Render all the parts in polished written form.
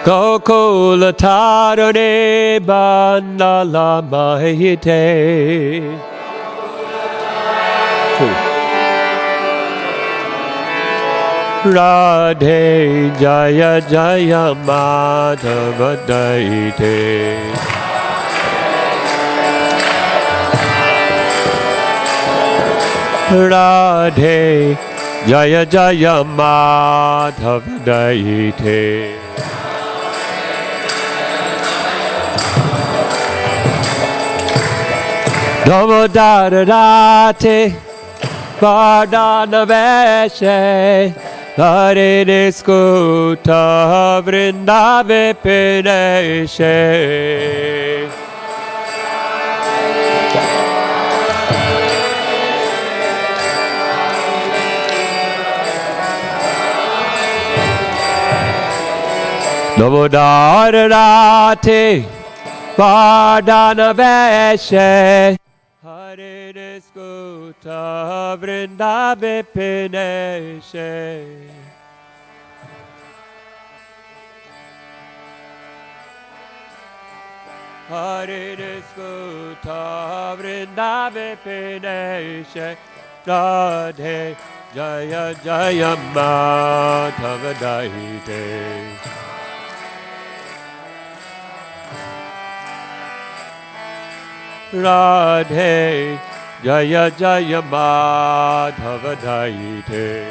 Gokula tarone bandala mahite. Radhe Jaya Jaya Madhava Daite. Radhe Jaya Jaya Madhava Daite. Damodara Vardhana Veshe Hare Niskuta Vrindave Pineshe. Damodara Vardhana Veshe Hare Niskuta Vrindave Pineshe. Hare Niskuta Vrindave Pineshe. Radhe Jaya Jaya Madhava Daite. Radhe Jaya Jaya Madhava Daite.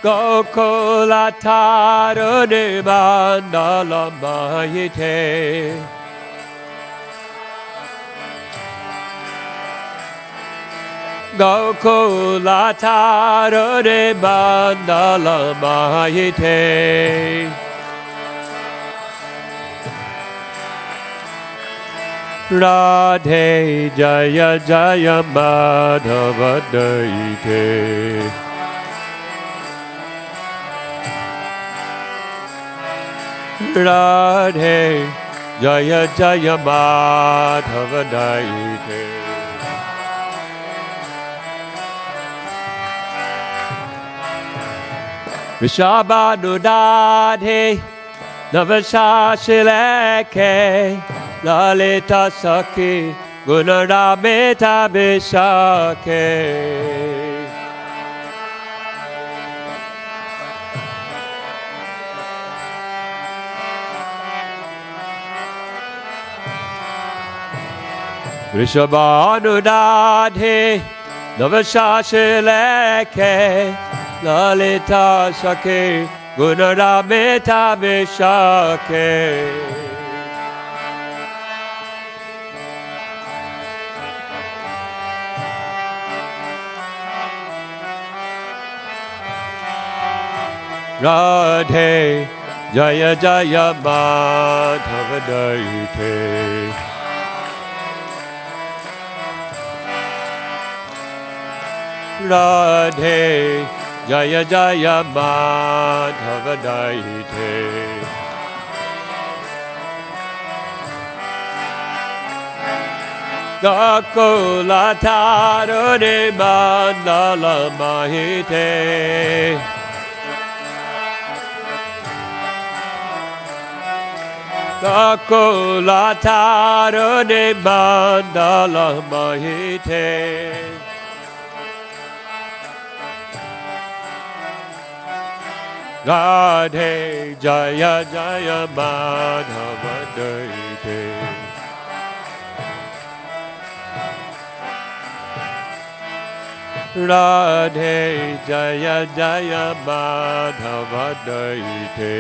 Gokula Tarune Mandala Mahite. Gokula Tarune Mandala Mahite. Radhe Jaya Jaya Madhava Daite. Radhe Jaya Jaya Madhava Daite. Vishabhanudadhe Navashashileke Lalita Sakhi Gunarameta Vishake. Vrishabhanudadhe Navashashileke Lalita Sakhi Gunarameta Vishake. Radhe Jaya Jaya Madhava Daite. Radhe Jaya Jaya Madhava Daite. Gokula Tarune Mandala Mahite. Gokula Tarune Mandala Mahite. Radhe Jaya Jaya Madhava Daite. Radhe Jaya Jaya Madhava Daite.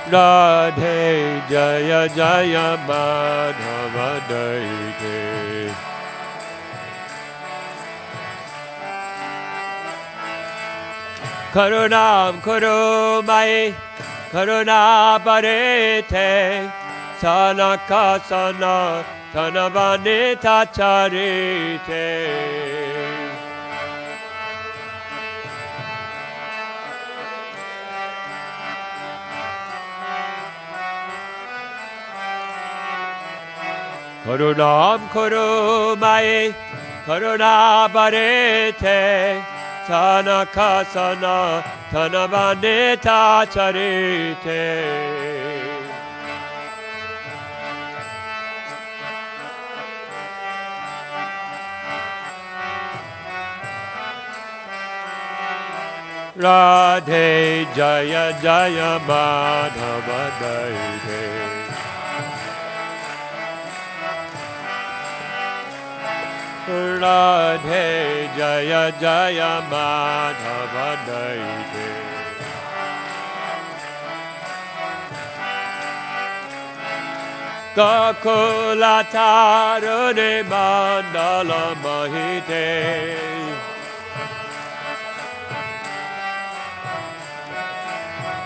Radhe Jaya Jaya Madhava Daite. Karunam Kurumai Karuna Parite Sanaka Sana Tanavanita Charite. Karunam Kurumai Karuna Parite Sanaka Sana Tanabanita Charite Radhe Jaya Jaya Madhava Daite Radhe Jaya Jaya Madhava Daite Gokula Tarune Mandala Mahite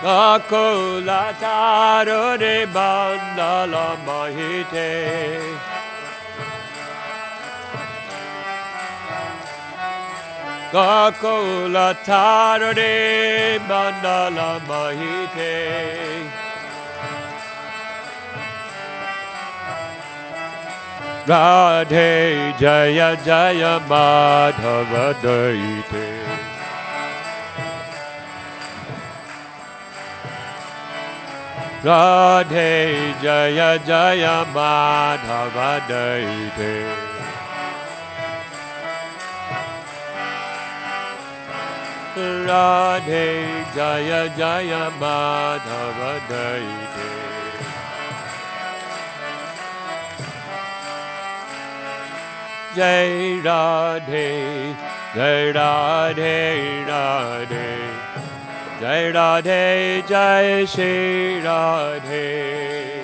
Gokula Tarune Mandala Mahite Gokula Tarune Mandala Mahite Radhe Jaya Jaya Madhava Daite Radhe Jaya Jaya Madhava Daite Radhe Jaya Jaya Madhava Daite Jai Radhe Jai Radhe Radhe Jai Radhe Jai Shri Radhe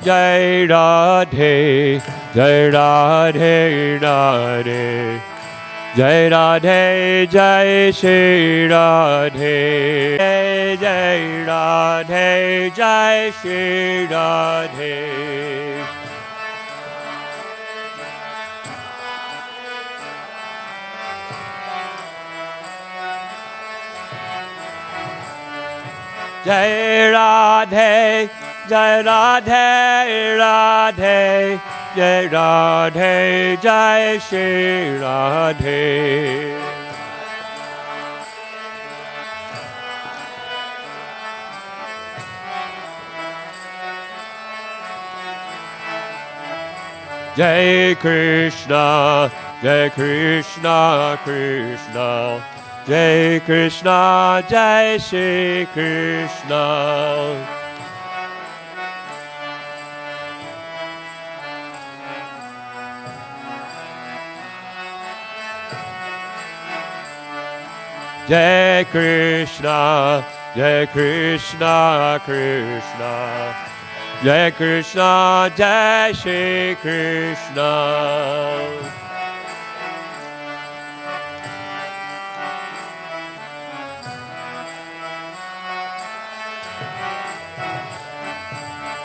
Jai Radhe Jai Radhe Radhe Jai Radhe Jai Shri Radhe Jai Radhe Jai Shri Radhe Jai Radhe Jai Radhe Radhe Jai Radhe Jai Shri Radhe Jai Krishna Jai Krishna Krishna Jai Krishna Jai Shri Krishna Jai Krishna, Jai Krishna, Krishna, Jai Krishna, Jai Shri Krishna.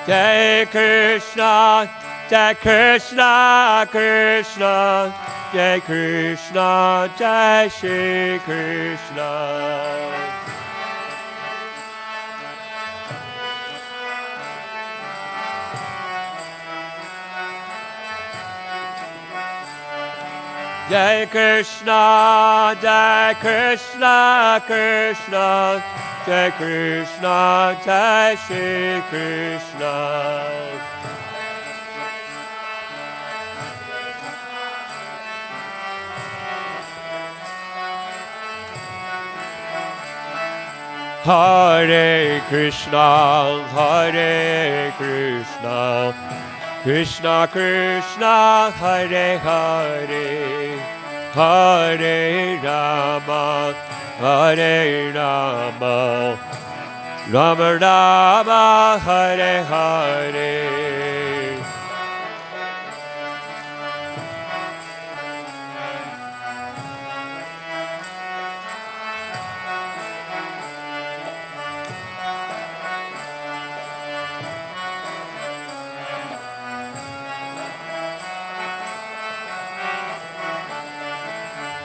Jai Krishna, Jai Krishna, Krishna, Jai Krishna, Jai Shri Krishna. Jai Krishna, Jai Krishna, Krishna, Jai Krishna, Jai Shri Krishna. Hare Krishna, Hare Krishna, Krishna Krishna, Hare Hare, Hare Rama, Hare Rama, Rama Rama, Hare Hare.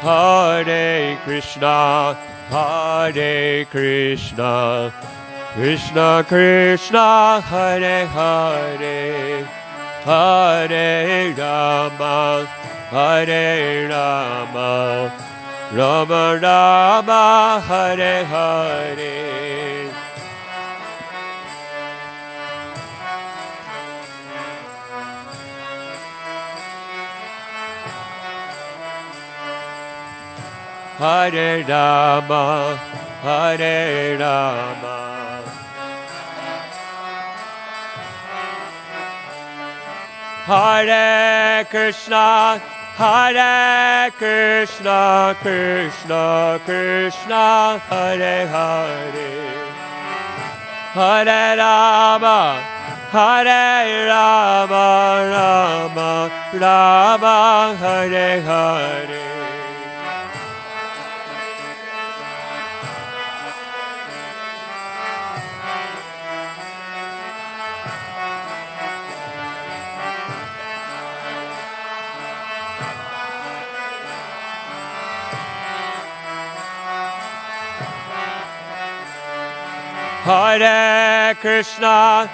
Hare Krishna, Krishna Krishna, Hare Hare, Hare Rama, Rama Rama, Hare Hare. Hare Rama, Hare Rama, Hare Krishna, Krishna Krishna, Hare Hare, Hare Rama, Rama Rama, Hare Hare. Hare Krishna,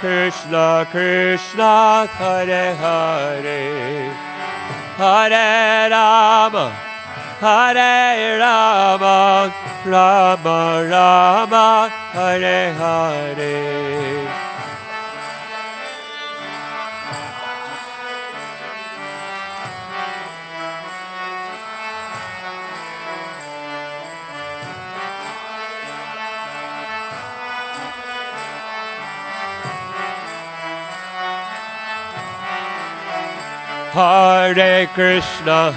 Krishna Krishna, Hare Hare, Hare Rama, Rama Rama, Hare Hare. Hare Krishna,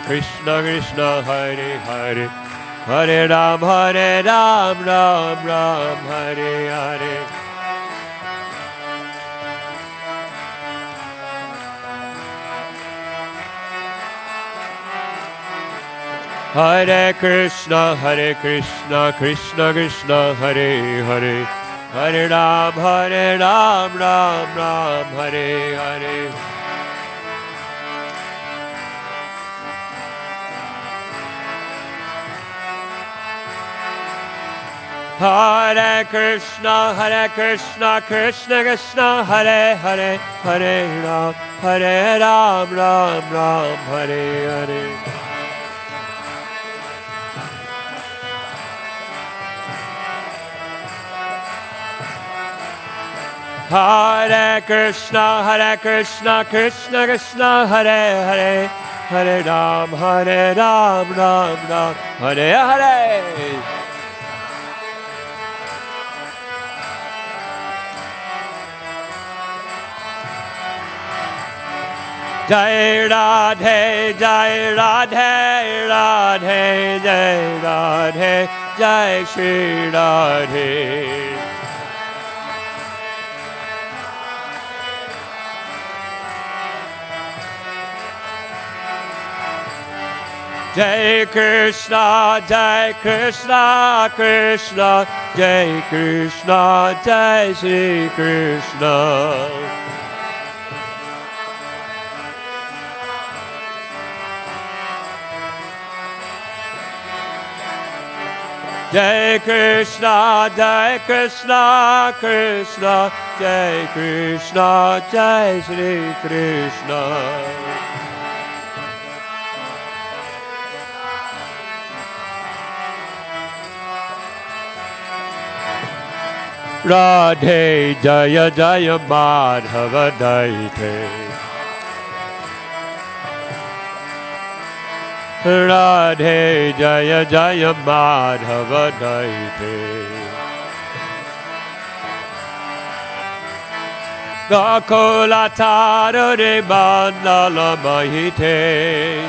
Krishna Krishna, Hare Hare, Hare Ram, Ram Ram, Hare Hare. Hare Krishna, Krishna Krishna, Hare Hare, Hare Ram, Ram Ram, Hare Hare. Hare Krishna, Krishna Krishna, Hare Hare, Hare Ram, Ram Ram, Hare Hare. Hare Krishna, Krishna Krishna, Hare Hare, Hare Ram, Ram Ram, Hare Hare. Jai Radhe, Jai Radhe, Radhe, Jai Radhe, Jai Shri Radhe. Jai Krishna, Krishna, Jai Krishna, Jai Shri Krishna. Jai Krishna, Krishna, Jai Krishna, Jai Shri Krishna. Radhe Jaya Jaya Madhava Daite. Radhe Jaya Jaya Madhava Daite. Gokula Tarare Mandala Mahite.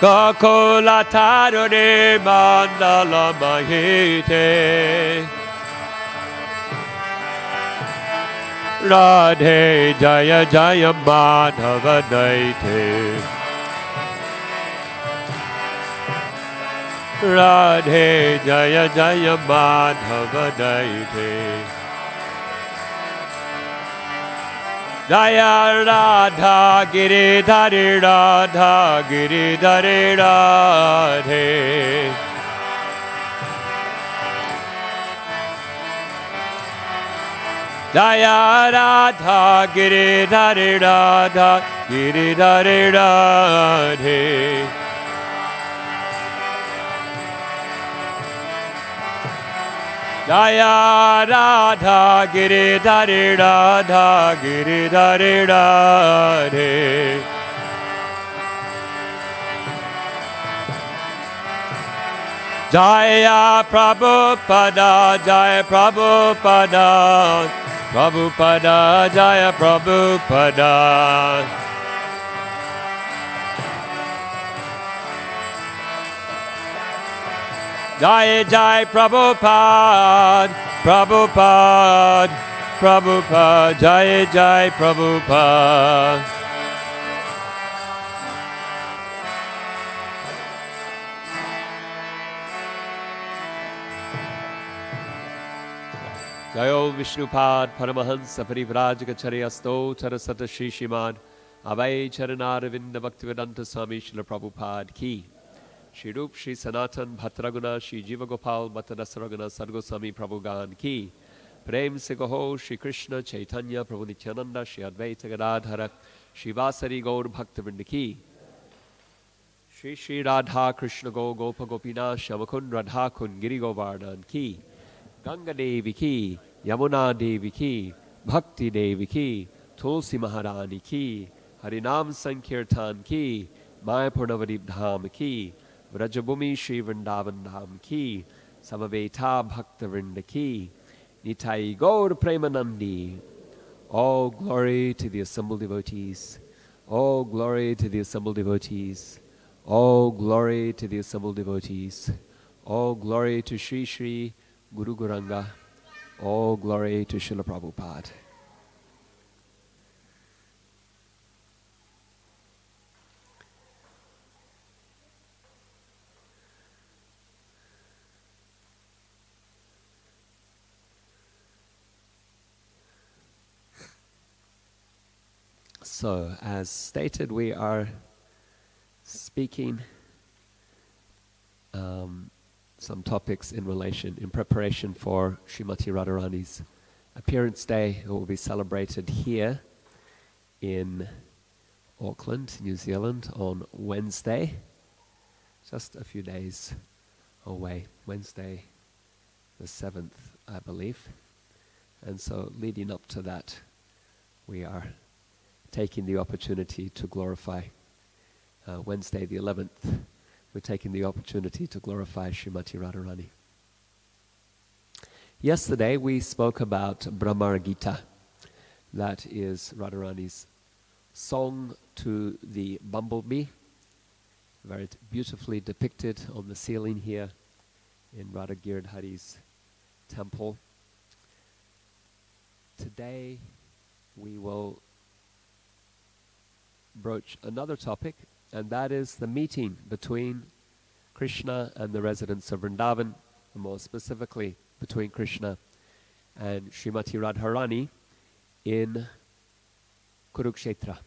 Gokula Tarare Mandala Mahite. Radhe Jaya Jaya Madhava Daite. Radhe Jaya Jaya Madhava Daite. Jaya Radha Giridhari Radha Giridhari Radhe. Jaya Radha Giridhari Radha Giridhari Radhe. Jaya Radha Giridhari Radha Giridhari Radhe. Jaya Prabhupada, Jaya Prabhupada, Prabhupada, Jaya Prabhupada. Jai Jai Prabhupada, Prabhupada, Prabhupada, Jai Jai Prabhupada. Jayo Vishnupad Paramahansa Parivrajakacharyasто Charasata Shri Shrimad Abhay Charanaravinda Bhaktivedanta Swami Srila Prabhupada Ki. Shri Rup Shri Sanatan Bhattaraguna Shri Jiva Gopal Bhattadasaraguna Sargoswami Prabhugan Ki. Prem Se Goho Shri Krishna Chaitanya Prabhu Nityananda Shri Advaita Gadadhara Shri Vasari Gaur Bhaktivinoda Ki. Shri Shri Radha Krishna Go Gopa Gopina Shamakun Radha Kun Giri Govardhan Ki. Ganga Devi Ki, Yamuna Devi Ki, Bhakti Devi Ki, Tulsi Maharani Ki, Harinam Sankirtan Ki, Mayapur Navadip Dham Ki, Vrajabhumi Shri Vrindavan Dham Ki, Samaveta Bhakta Vrinda Ki, Nitai Gaur Premanandi. All glory to the assembled devotees. All glory to the assembled devotees. All glory to the assembled devotees. All glory to Sri Sri Guru Guranga. All glory to Srila Prabhupada. So, as stated, we are speaking some topics in preparation for Srimati Radharani's appearance day. It will be celebrated here in Auckland, New Zealand on Wednesday, just a few days away, Wednesday the 7th, I believe. And so leading up to that, we are taking the opportunity to glorify Wednesday the 11th. We're taking the opportunity to glorify Srimati Radharani. Yesterday we spoke about Brahmar Gita. That is Radharani's song to the bumblebee, very beautifully depicted on the ceiling here in Radha Giridhari's temple. Today we will broach another topic, and that is the meeting between Krishna and the residents of Vrindavan, and more specifically between Krishna and Srimati Radharani in Kurukshetra.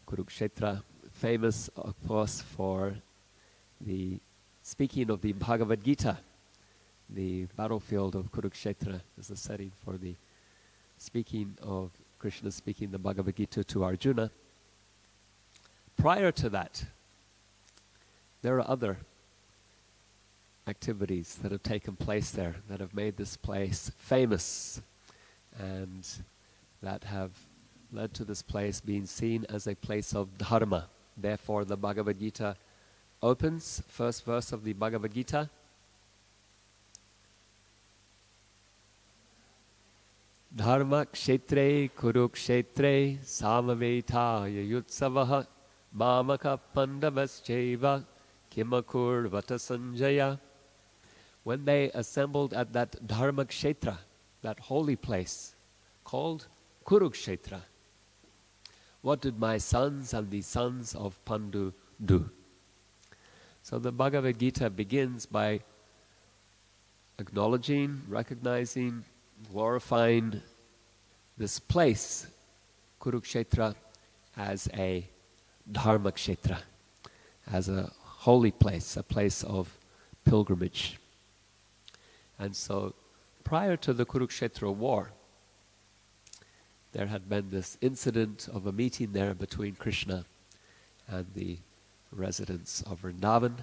Kurukshetra, famous of course for the speaking of the Bhagavad Gita. The battlefield of Kurukshetra is the setting for the speaking of Krishna speaking the Bhagavad Gita to Arjuna. Prior to that, there are other activities that have taken place there that have made this place famous and that have led to this place being seen as a place of dharma. Therefore, the Bhagavad Gita opens, first verse of the Bhagavad Gita, Dharma kshetre kurukshetre samavetaya yutsavaha mamaka pandavascheva kimakurvata sanjaya. When they assembled at that Dharma kshetra, that holy place called Kurukshetra, what did my sons and the sons of Pandu do? So the Bhagavad Gita begins by acknowledging, recognizing, glorifying this place, Kurukshetra, as a dharma kshetra, as a holy place, a place of pilgrimage. And so, prior to the Kurukshetra war, there had been this incident of a meeting there between Krishna and the residents of Vrindavan.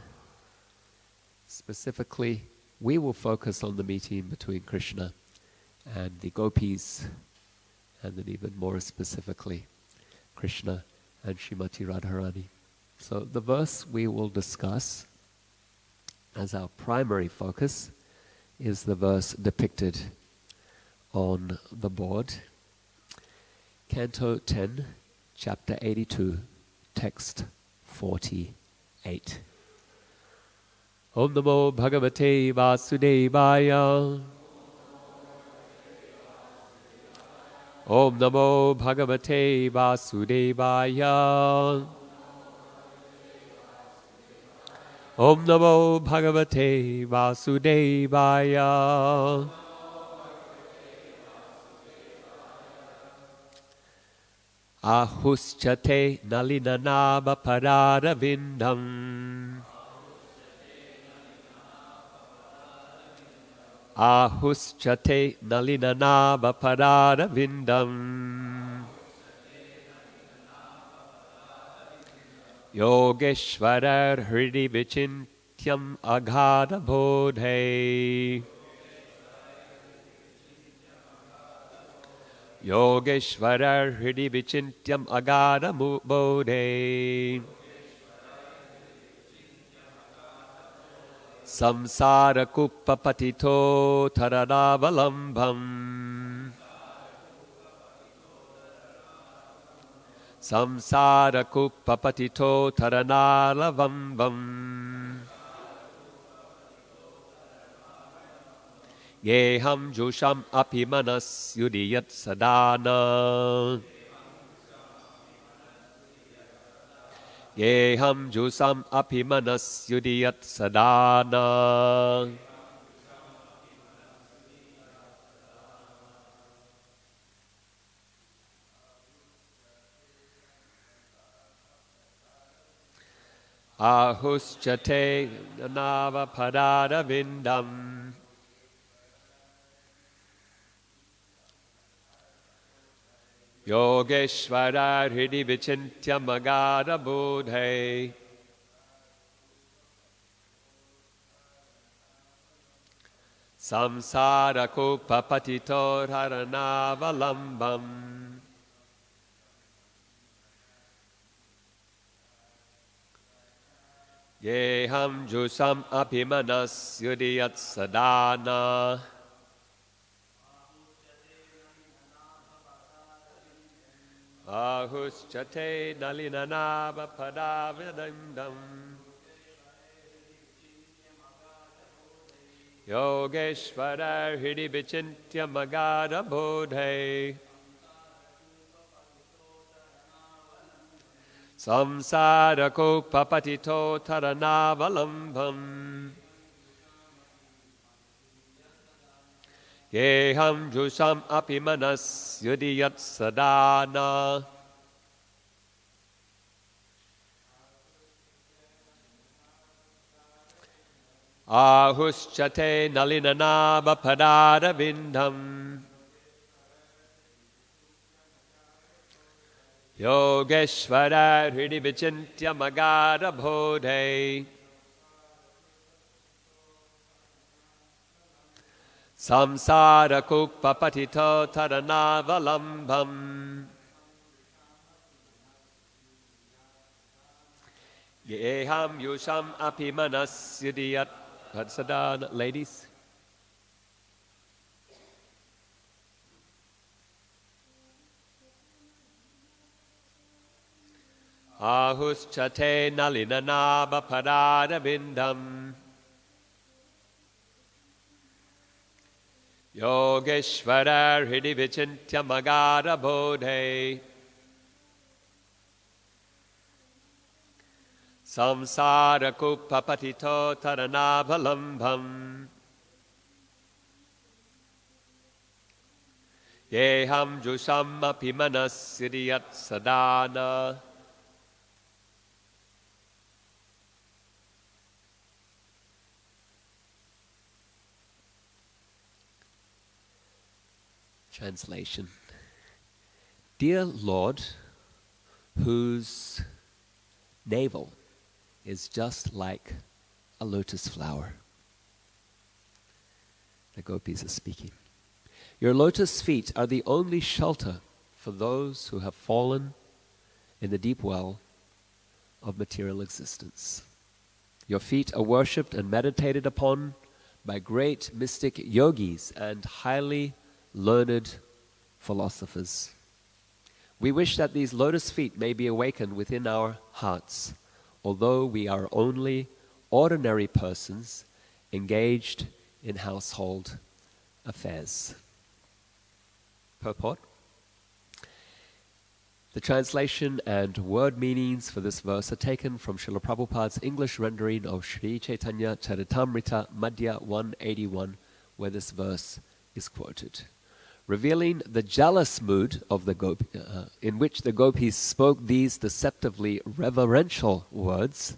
Specifically, we will focus on the meeting between Krishna and the gopis, and then even more specifically, Krishna and Srimati Radharani. So the verse we will discuss as our primary focus is the verse depicted on the board. Canto 10, chapter 82, text 48. Om Namo Bhagavate Vasudevaya. Om Namo Bhagavate Vasudevaya. Om Namo Bhagavate Vasudevaya. Ahuschate nalinanava pararavindam. Ahuschate nalinanava pararavindam. Yogeshwarar hridi vichintyam aghada bodhe. Yogeshwarar hridi vichintyam aghada bodhe. Samsara kupa patito taranavalamvam. Samsara kupa patito taranavalamvam. Yeham jusham apimanas yudiyat sadana. Yeham jusam apimanas yudiyat sadana. Ahuschate nava padada vindam. Yogeshwara hridi vichintya magada bodhe. Samsara kupa patito haranavalamvam. Yeham jusam apimanas yudiyat sadana. Ahuschate nalinanava padavidandam. Yogeshwara hridi vichintya magada bodhe. Samsara kupa patito taranavalamvam. Yeham jusam apimanas yudiyat sadana. Ahuschate nalinanava padaravindam. Yogeshwara hridi vichintya magada bodhe. Samsara kupa patito taranavalamvam. Yeham yusham apimanas yudiyat sadana. Ladies. Ahuschate nalinanava padaravindam. Yogeshwara hridi vichintya magada bodhe. Samsara kupa patito taranavalamvam. Yeham jusham apimanas siriyat sadana. Translation. Dear Lord, whose navel is just like a lotus flower. The gopis are speaking. Your lotus feet are the only shelter for those who have fallen in the deep well of material existence. Your feet are worshipped and meditated upon by great mystic yogis and highly learned philosophers. We wish that these lotus feet may be awakened within our hearts, although we are only ordinary persons engaged in household affairs. Purport. The translation and word meanings for this verse are taken from Srila Prabhupada's English rendering of Sri Chaitanya Charitamrita Madhya 181, where this verse is quoted. Revealing the jealous mood of the in which the gopis spoke these deceptively reverential words,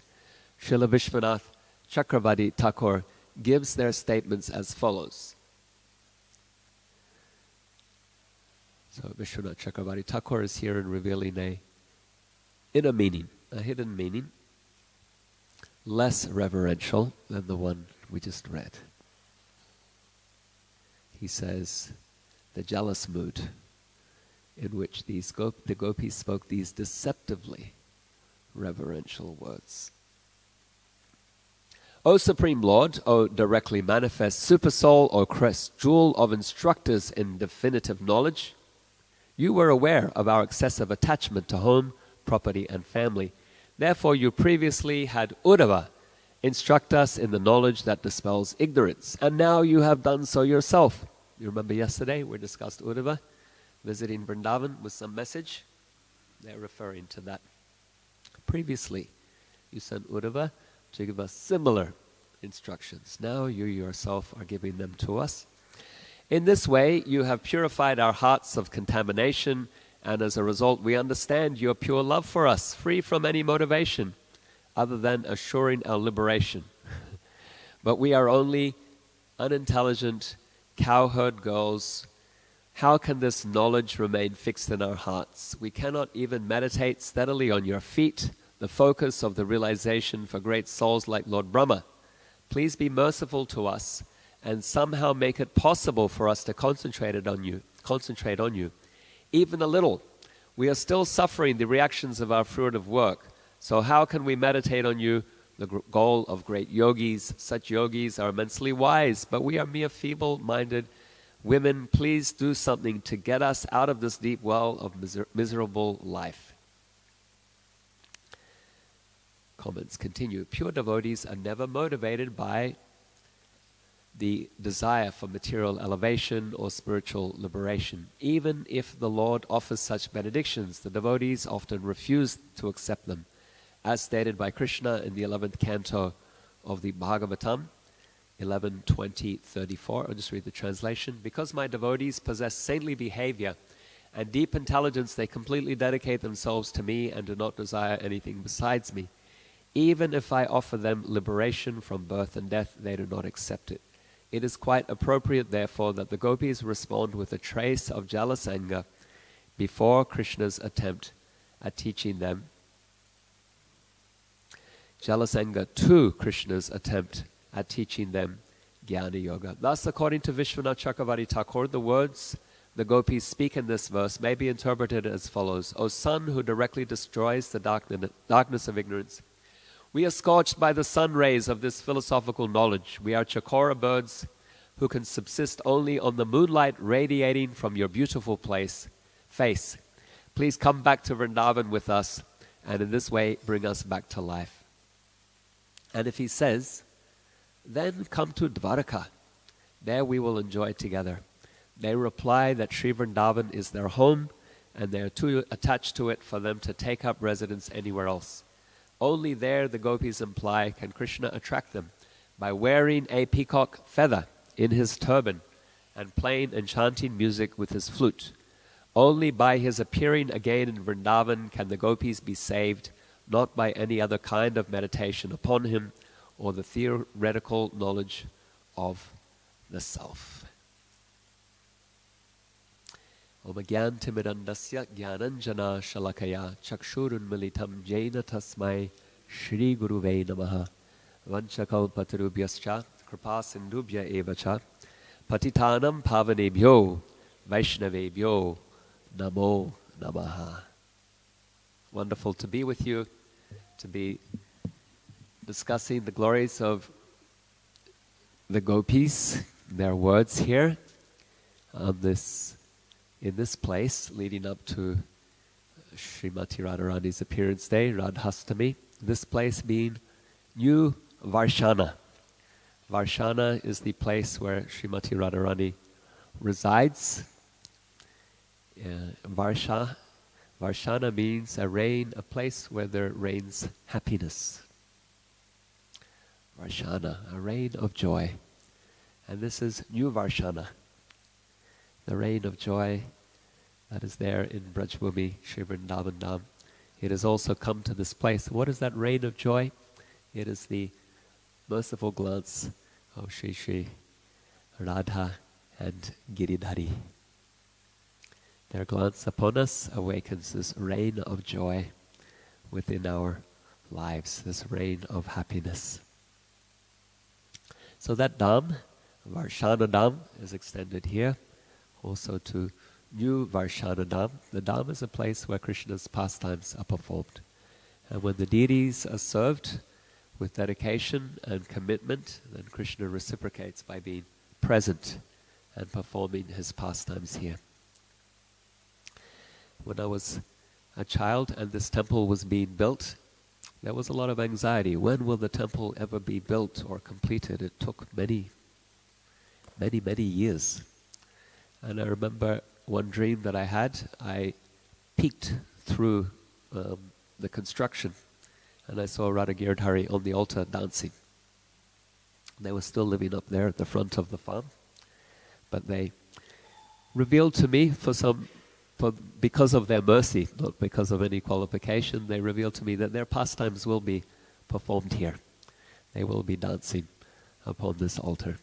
Srila Vishwanath Chakravarti Thakur gives their statements as follows. So Vishwanath Chakravarti Thakur is here in revealing a inner meaning, a hidden meaning, less reverential than the one we just read. He says, the jealous mood in which the gopis spoke these deceptively reverential words. O Supreme Lord, O directly manifest Supersoul, O crest jewel of instructors in definitive knowledge, you were aware of our excessive attachment to home, property, and family. Therefore you previously had Uddhava instruct us in the knowledge that dispels ignorance, and now you have done so yourself. You remember yesterday we discussed Uddhava visiting Vrindavan with some message? They're referring to that. Previously, you sent Uddhava to give us similar instructions. Now you yourself are giving them to us. In this way, you have purified our hearts of contamination, and as a result, we understand your pure love for us, free from any motivation other than assuring our liberation. But we are only unintelligent cowherd girls. How can this knowledge remain fixed in our hearts? We cannot even meditate steadily on your feet, the focus of the realization for great souls like Lord Brahma. Please be merciful to us and somehow make it possible for us to concentrate on you, even a little. We are still suffering the reactions of our fruitive work. So how can we meditate on you, the goal of great yogis? Such yogis are immensely wise, but we are mere feeble-minded women. Please do something to get us out of this deep well of miserable life. Comments continue. Pure devotees are never motivated by the desire for material elevation or spiritual liberation. Even if the Lord offers such benedictions, the devotees often refuse to accept them. As stated by Krishna in the 11th canto of the Bhagavatam, 11:20-34. I'll just read the translation. Because my devotees possess saintly behavior and deep intelligence, they completely dedicate themselves to me and do not desire anything besides me. Even if I offer them liberation from birth and death, they do not accept it. It is quite appropriate, therefore, that the gopis respond with a trace of jealous anger before Krishna's attempt at teaching them. Jealous anger to Krishna's attempt at teaching them Jnana Yoga. Thus, according to Vishwanath Chakravarti Thakur, the words the gopis speak in this verse may be interpreted as follows. O sun who directly destroys the darkness of ignorance, we are scorched by the sun rays of this philosophical knowledge. We are chakora birds who can subsist only on the moonlight radiating from your beautiful face. Please come back to Vrindavan with us, and in this way bring us back to life. And if he says, then come to Dvaraka, there we will enjoy together. They reply that Sri Vrindavan is their home, and they are too attached to it for them to take up residence anywhere else. Only there, the gopis imply, can Krishna attract them by wearing a peacock feather in his turban and playing enchanting music with his flute. Only by his appearing again in Vrindavan can the gopis be saved, not by any other kind of meditation upon him or the theoretical knowledge of the self. Om Gyantimirandasya Gyananjana Shalakaya Chakshurunmilitam Jaina Tasmai Shri Guruve Namaha Vanchakalpatarubhyascha Kripa Sindhubhya Evacha Patitanam Pavanebhyo Vaishnavebhyo Namo Namaha. Wonderful to be with you, to be discussing the glories of the gopis, their words here on in this place leading up to Srimati Radharani's appearance day, Radhastami. This place being New Varshana. Varshana is the place where Srimati Radharani resides. Varshana means a place where there reigns happiness. Varshana, a reign of joy. And this is New Varshana, the reign of joy that is there in Brajbhumi, Sri Vrindavan Dham. It has also come to this place. What is that reign of joy? It is the merciful glance of Sri Sri Radha and Giridhari. Their glance upon us awakens this reign of joy within our lives, this reign of happiness. So that Dham, Varshana Dham, is extended here also to New Varshana Dham. The Dham is a place where Krishna's pastimes are performed. And when the deities are served with dedication and commitment, then Krishna reciprocates by being present and performing his pastimes here. When I was a child and this temple was being built, there was a lot of anxiety. When will the temple ever be built or completed? It took many years. And I remember one dream that I had. I peeked through the construction and I saw Radha Giridhari on the altar dancing. They were still living up there at the front of the farm, but they revealed to me because of their mercy, not because of any qualification, they revealed to me that their pastimes will be performed here. They will be dancing upon this altar.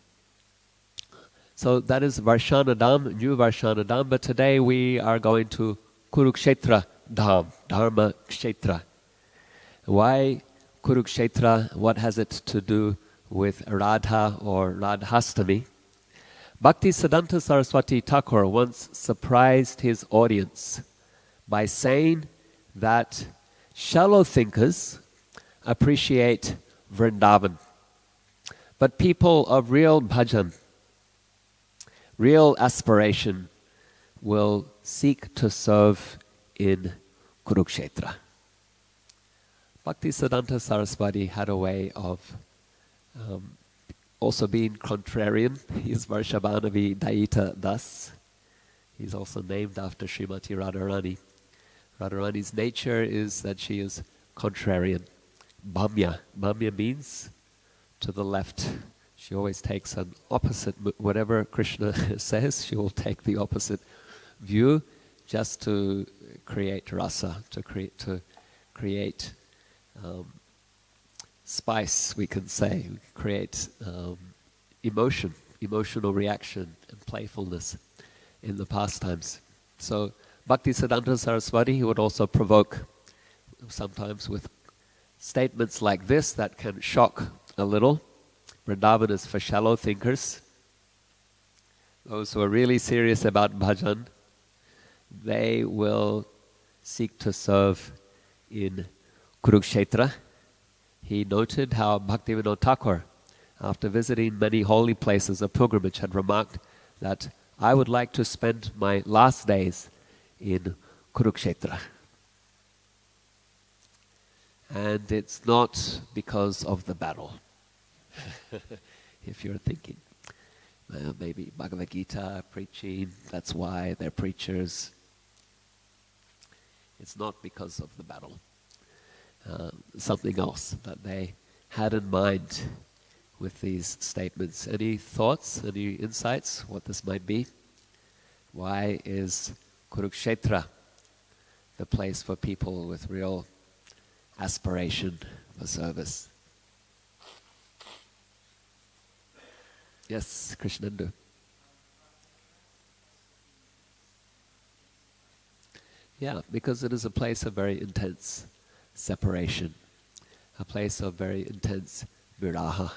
So that is Varshana Dham, New Varshana Dham, but today we are going to Kurukshetra Dham, Dharma Kshetra. Why Kurukshetra? What has it to do with Radha or Radhastami? Bhaktisiddhanta Saraswati Thakur once surprised his audience by saying that shallow thinkers appreciate Vrindavan, but people of real bhajan, real aspiration, will seek to serve in Kurukshetra. Bhaktisiddhanta Saraswati had a way of also being contrarian. He is Varshabhanavi Daita Das. He's also named after Srimati Radharani. Radharani's nature is that she is contrarian. Bhamya. Bhamya means to the left. She always takes an opposite, whatever Krishna says, she will take the opposite view just to create rasa, to create spice, we can say, create emotional reaction and playfulness in the pastimes. So Bhaktisiddhanta Saraswati, he would also provoke sometimes with statements like this that can shock a little. Vrindavan is for shallow thinkers. Those who are really serious about bhajan, they will seek to serve in Kurukshetra. He noted how Bhaktivinoda Thakur, after visiting many holy places of pilgrimage, had remarked that I would like to spend my last days in Kurukshetra. And it's not because of the battle. If you're thinking, well, maybe Bhagavad Gita preaching, that's why they're preachers. It's not because of the battle. Something else that they had in mind with these statements. Any thoughts, any insights what this might be? Why is Kurukshetra the place for people with real aspiration for service? Yes, Krishnendu. Yeah, because it is a place of very intense separation, a place of very intense viraha,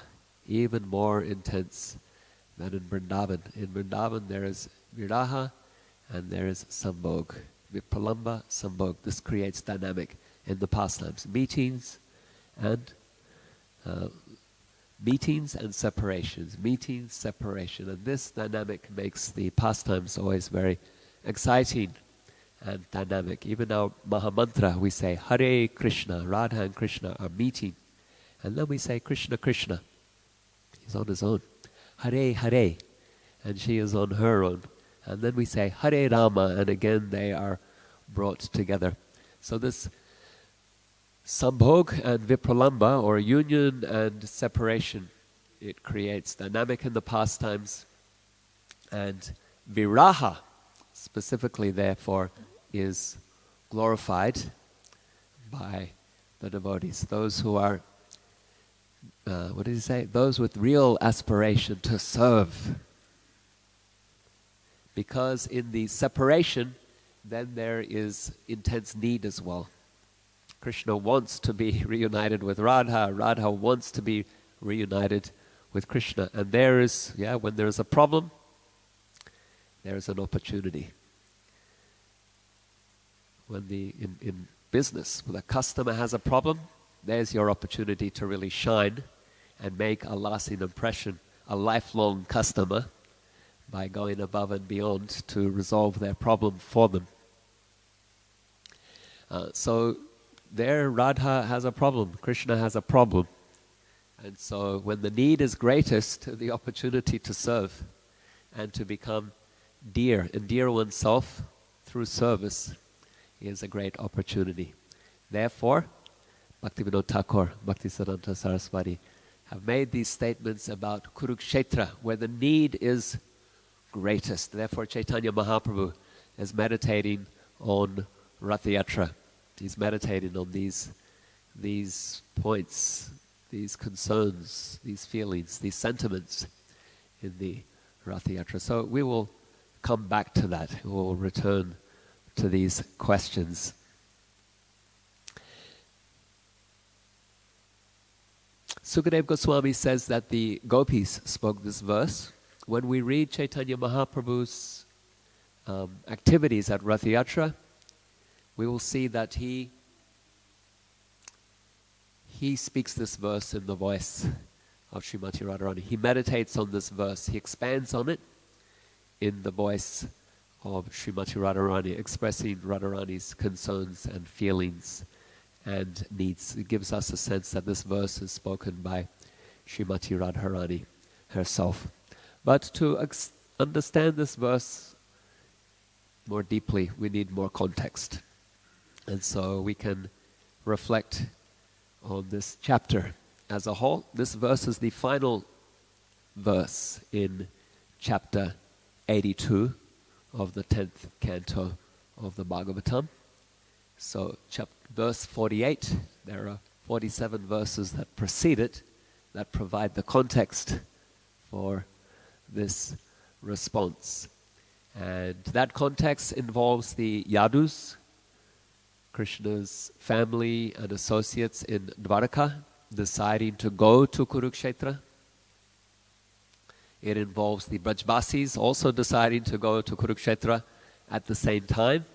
even more intense than in Vrindavan. In Vrindavan there is viraha and there is sambhog. Vipralamba, sambhog. This creates dynamic in the pastimes. Meetings and separations. Meetings, separation. And this dynamic makes the pastimes always very exciting and dynamic. Even our Mahamantra, we say Hare Krishna, Radha and Krishna are meeting. And then we say Krishna, Krishna. He's on his own. Hare, Hare. And she is on her own. And then we say Hare Rama, and again they are brought together. So this Sambhog and Vipralamba, or union and separation, it creates dynamic in the pastimes. And Viraha, specifically therefore, is glorified by the devotees. Those who are, what did he say? Those with real aspiration to serve. Because in the separation, then there is intense need as well. Krishna wants to be reunited with Radha. Radha wants to be reunited with Krishna. And there is, when there is a problem, there is an opportunity. When in business, when a customer has a problem, there's your opportunity to really shine and make a lasting impression, a lifelong customer, by going above and beyond to resolve their problem for them. So there Radha has a problem, Krishna has a problem. And so when the need is greatest, the opportunity to serve and to become endear oneself through service is a great opportunity. Therefore, Bhaktivinoda Thakur, Bhaktisiddhanta Saraswati have made these statements about Kurukshetra, where the need is greatest. Therefore, Chaitanya Mahaprabhu is meditating on Rathayatra. He's meditating on these points, these concerns, these feelings, these sentiments in the Rathayatra. So we will come back to that. We will return to these questions. Sukadeva Goswami says that the gopis spoke this verse. When we read Chaitanya Mahaprabhu's activities at Rathayatra, we will see that he speaks this verse in the voice of Srimati Radharani. He meditates on this verse. He expands on it in the voice of Srimati Radharani, expressing Radharani's concerns and feelings and needs. It gives us a sense that this verse is spoken by Srimati Radharani herself. But to understand this verse more deeply, we need more context. And so we can reflect on this chapter as a whole. This verse is the final verse in chapter 82 of the 10th canto of the Bhagavatam. So verse 48, there are 47 verses that precede it that provide the context for this response. And that context involves the Yadus, Krishna's family and associates in Dwaraka, deciding to go to Kurukshetra. It involves the Brajbasis also deciding to go to Kurukshetra at the same time.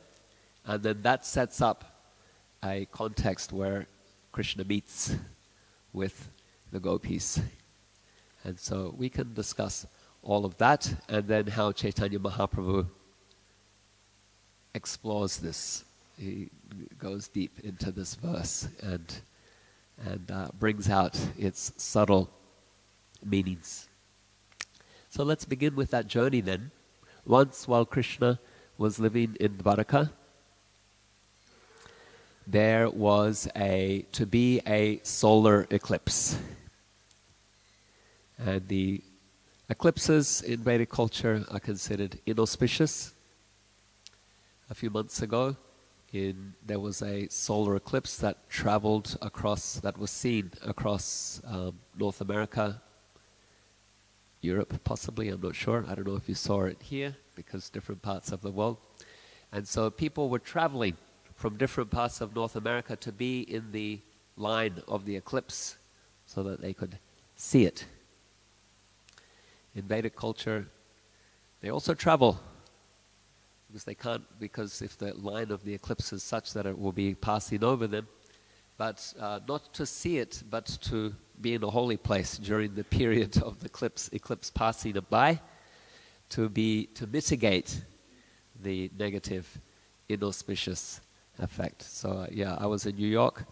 And then that sets up a context where Krishna meets with the gopis. And so we can discuss all of that, and then how Chaitanya Mahaprabhu explores this. He goes deep into this verse and brings out its subtle meanings. So let's begin with that journey then. Once, while Krishna was living in Dwaraka, there was to be a solar eclipse. And the eclipses in Vedic culture are considered inauspicious. A few months ago, there was a solar eclipse that was seen across North America, Europe possibly, I'm not sure. I don't know if you saw it here, because different parts of the world. And so people were traveling from different parts of North America to be in the line of the eclipse so that they could see it. In Vedic culture, they also travel because if the line of the eclipse is such that it will be passing over them, but not to see it, but to be in a holy place during the period of the eclipse passing by, to mitigate the negative, inauspicious effect. So I was in New York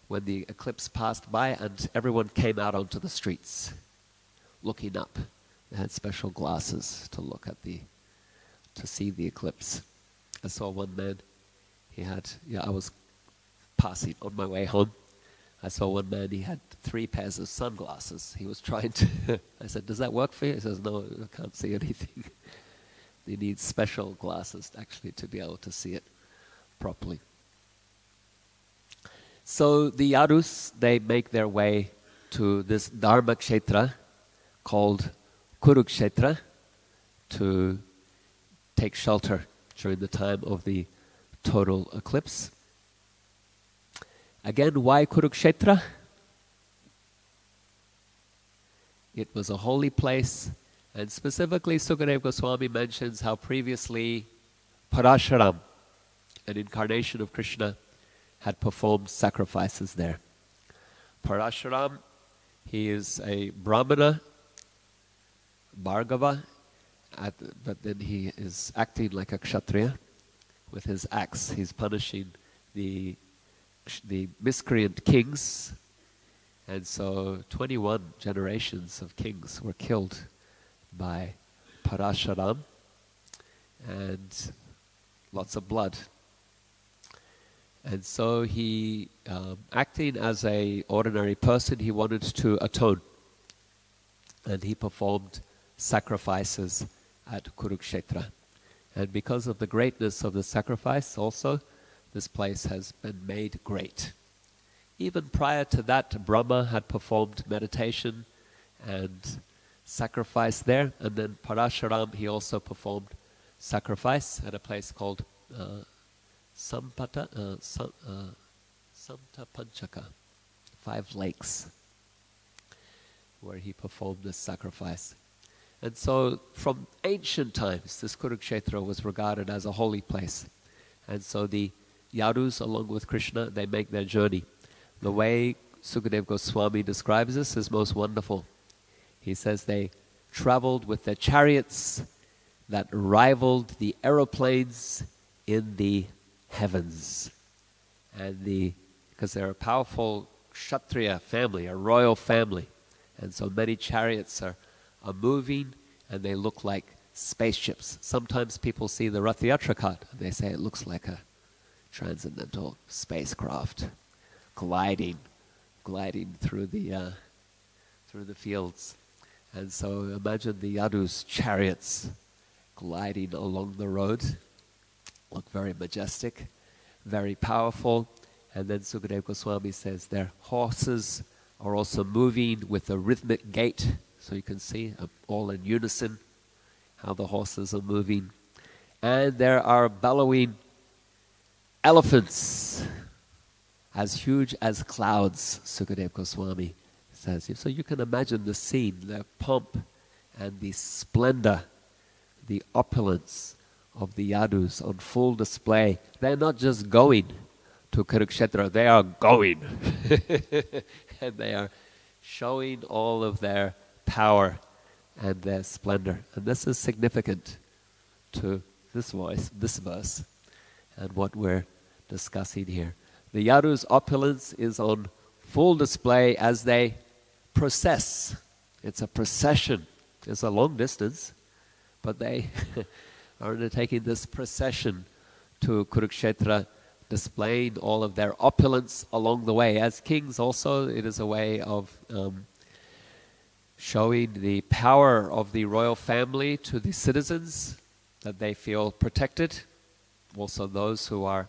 when the eclipse passed by, and everyone came out onto the streets, looking up. They had special glasses to to see the eclipse. I saw one man. I was passing on my way home. I saw one man. He had 3 pairs of sunglasses. He was trying to. I said, "Does that work for you?" He says, "No, I can't see anything." They need special glasses actually to be able to see it properly. So the Yadus, they make their way to this Dharma Kshetra called Kurukshetra to take shelter during the time of the total eclipse. Again, why Kurukshetra? It was a holy place, and specifically Sukadeva Goswami mentions how previously Parashuram, an incarnation of Krishna, had performed sacrifices there. Parashuram, he is a Brahmana, Bhargava, but then he is acting like a Kshatriya. With his axe, he's punishing the miscreant kings. And so 21 generations of kings were killed by Parashuram, and lots of blood. And so he, acting as an ordinary person, he wanted to atone. And he performed sacrifices at Kurukshetra. And because of the greatness of the sacrifice also, this place has been made great. Even prior to that, Brahma had performed meditation and sacrifice there, and then Parashuram, he also performed sacrifice at a place called Samta Panchaka, 5 lakes, where he performed this sacrifice. And so from ancient times, this Kurukshetra was regarded as a holy place. And so the Yadus, along with Krishna, they make their journey. The way Sukadeva Goswami describes this is most wonderful. He says they traveled with their chariots that rivaled the aeroplanes in the heavens. And because they're a powerful Kshatriya family, a royal family. And so many chariots are moving, and they look like spaceships. Sometimes people see the Rath Yatra cart, and they say it looks like a transcendental spacecraft gliding through the fields. And so imagine the Yadus' chariots gliding along the road. Look very majestic, very powerful. And then Sukadeva Goswami says their horses are also moving with a rhythmic gait. So you can see all in unison how the horses are moving. And there are bellowing elephants as huge as clouds, Sukadeva Goswami says. So you can imagine the scene, the pomp and the splendor, the opulence of the Yadus on full display. They're not just going to Kurukshetra, they are going. And they are showing all of their power and their splendor. And this is significant to this verse, and what we're discussing here. The Yadus' opulence is on full display as they process. It's a procession. It's a long distance, but they are undertaking this procession to Kurukshetra, displaying all of their opulence along the way. As kings also, it is a way of showing the power of the royal family to the citizens, that they feel protected. Also those who are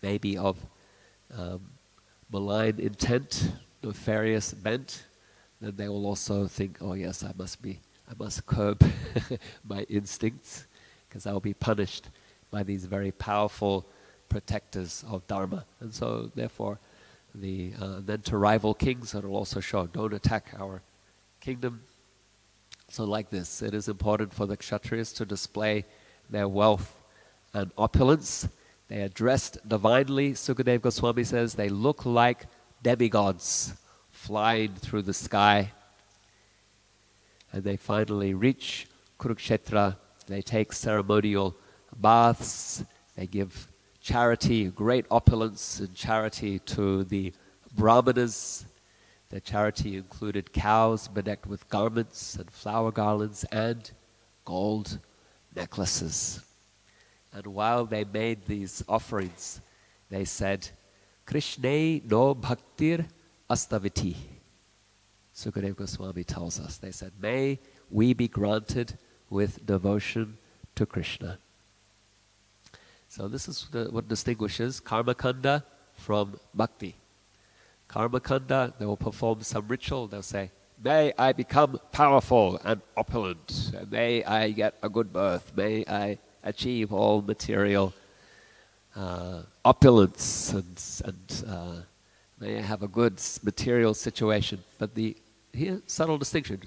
maybe of malign intent, nefarious bent, then they will also think, oh yes, I must curb my instincts, because I will be punished by these very powerful protectors of Dharma. And so therefore, then to rival kings, it will also show, don't attack our kingdom. So like this, it is important for the Kshatriyas to display their wealth and opulence. They are dressed divinely. Sukadeva Goswami says they look like demigods flying through the sky. And they finally reach Kurukshetra. They take ceremonial baths. They give charity, great opulence and charity to the brahmanas. Their charity included cows bedecked with garments and flower garlands and gold necklaces. And while they made these offerings, they said, Krishna no bhaktir astaviti. Sukadeva Goswami tells us, they said, may we be granted with devotion to Krishna. So this is what distinguishes Karmakanda from Bhakti. Karmakanda, they will perform some ritual, they'll say, may I become powerful and opulent, may I get a good birth, may I achieve all material opulence, and may I have a good material situation. But here, subtle distinction,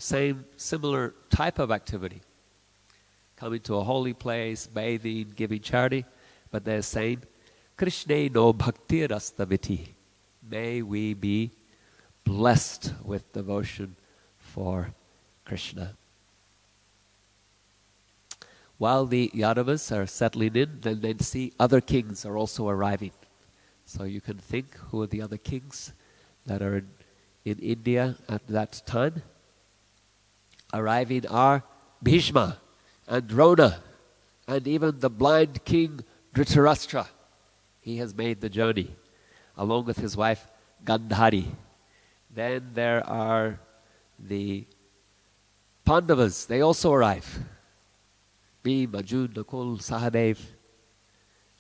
similar type of activity. Coming to a holy place, bathing, giving charity, but they're saying, Krishna no bhaktir astaviti. May we be blessed with devotion for Krishna. While the Yadavas are settling in, then they see other kings are also arriving. So you can think, who are the other kings that are in India at that time? Arriving are Bhishma and Drona, and even the blind king Dhritarashtra. He has made the journey, along with his wife Gandhari. Then there are the Pandavas, they also arrive. Bhima, Arjuna, Nakul, Sahadev,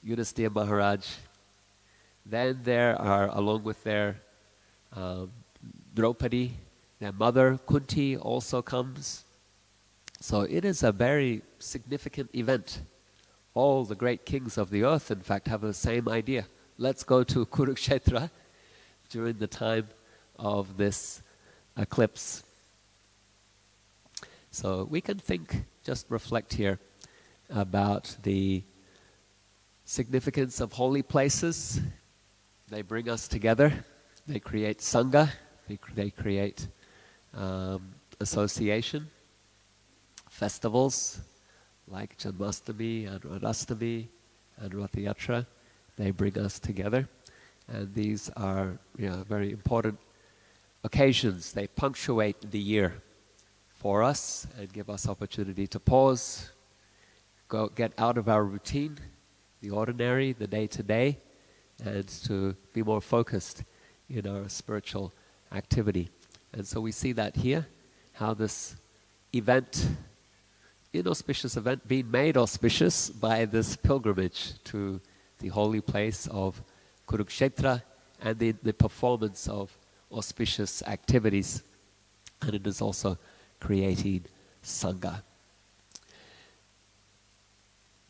Yudhisthira Maharaj. Then there are, along with their Draupadi, their mother Kunti also comes. So it is a very significant event. All the great kings of the earth, in fact, have the same idea. Let's go to Kurukshetra during the time of this eclipse. So we can think, just reflect here about the significance of holy places. They bring us together. They create Sangha. They create association. Festivals like Janmashtami and Radhastami and Rath Yatra. They bring us together. And these are very important occasions. They punctuate the year for us and give us opportunity to pause, get out of our routine, the ordinary, the day-to-day, and to be more focused in our spiritual activity. And so we see that here, how this event, inauspicious event, being made auspicious by this pilgrimage to the holy place of Kurukshetra and the performance of auspicious activities. And it is also creating Sangha.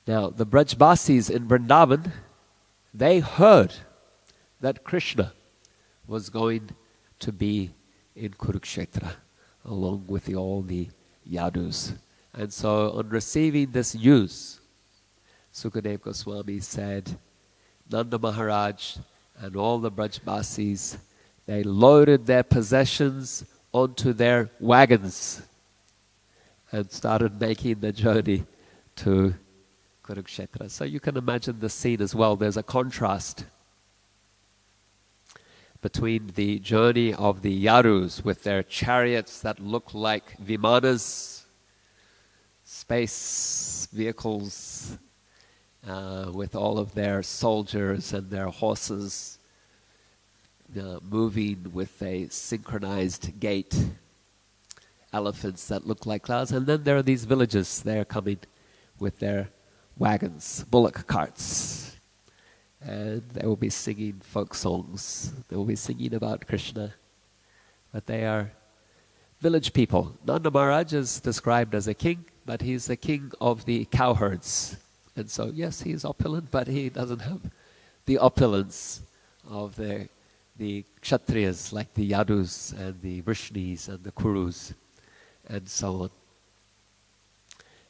Now, the Brajbasis in Vrindavan, they heard that Krishna was going to be in Kurukshetra along with all the Yadus. And so on receiving this news, Sukadeva Goswami said, Nanda Maharaj and all the Brajbasis, they loaded their possessions onto their wagons and started making the journey to Kurukshetra. So you can imagine the scene as well. There's a contrast between the journey of the Yarus with their chariots that look like vimanas, space vehicles, with all of their soldiers and their horses moving with a synchronized gait. elephants that look like clouds. And then there are these villages. They are coming with their wagons, bullock carts. And they will be singing folk songs. They will be singing about Krishna. But they are village people. Nanda Maharaj is described as a king, but he's the king of the cowherds. And so, yes, he's opulent, but he doesn't have the opulence of the Kshatriyas, like the Yadus and the Vrishnis and the Kurus, and so on.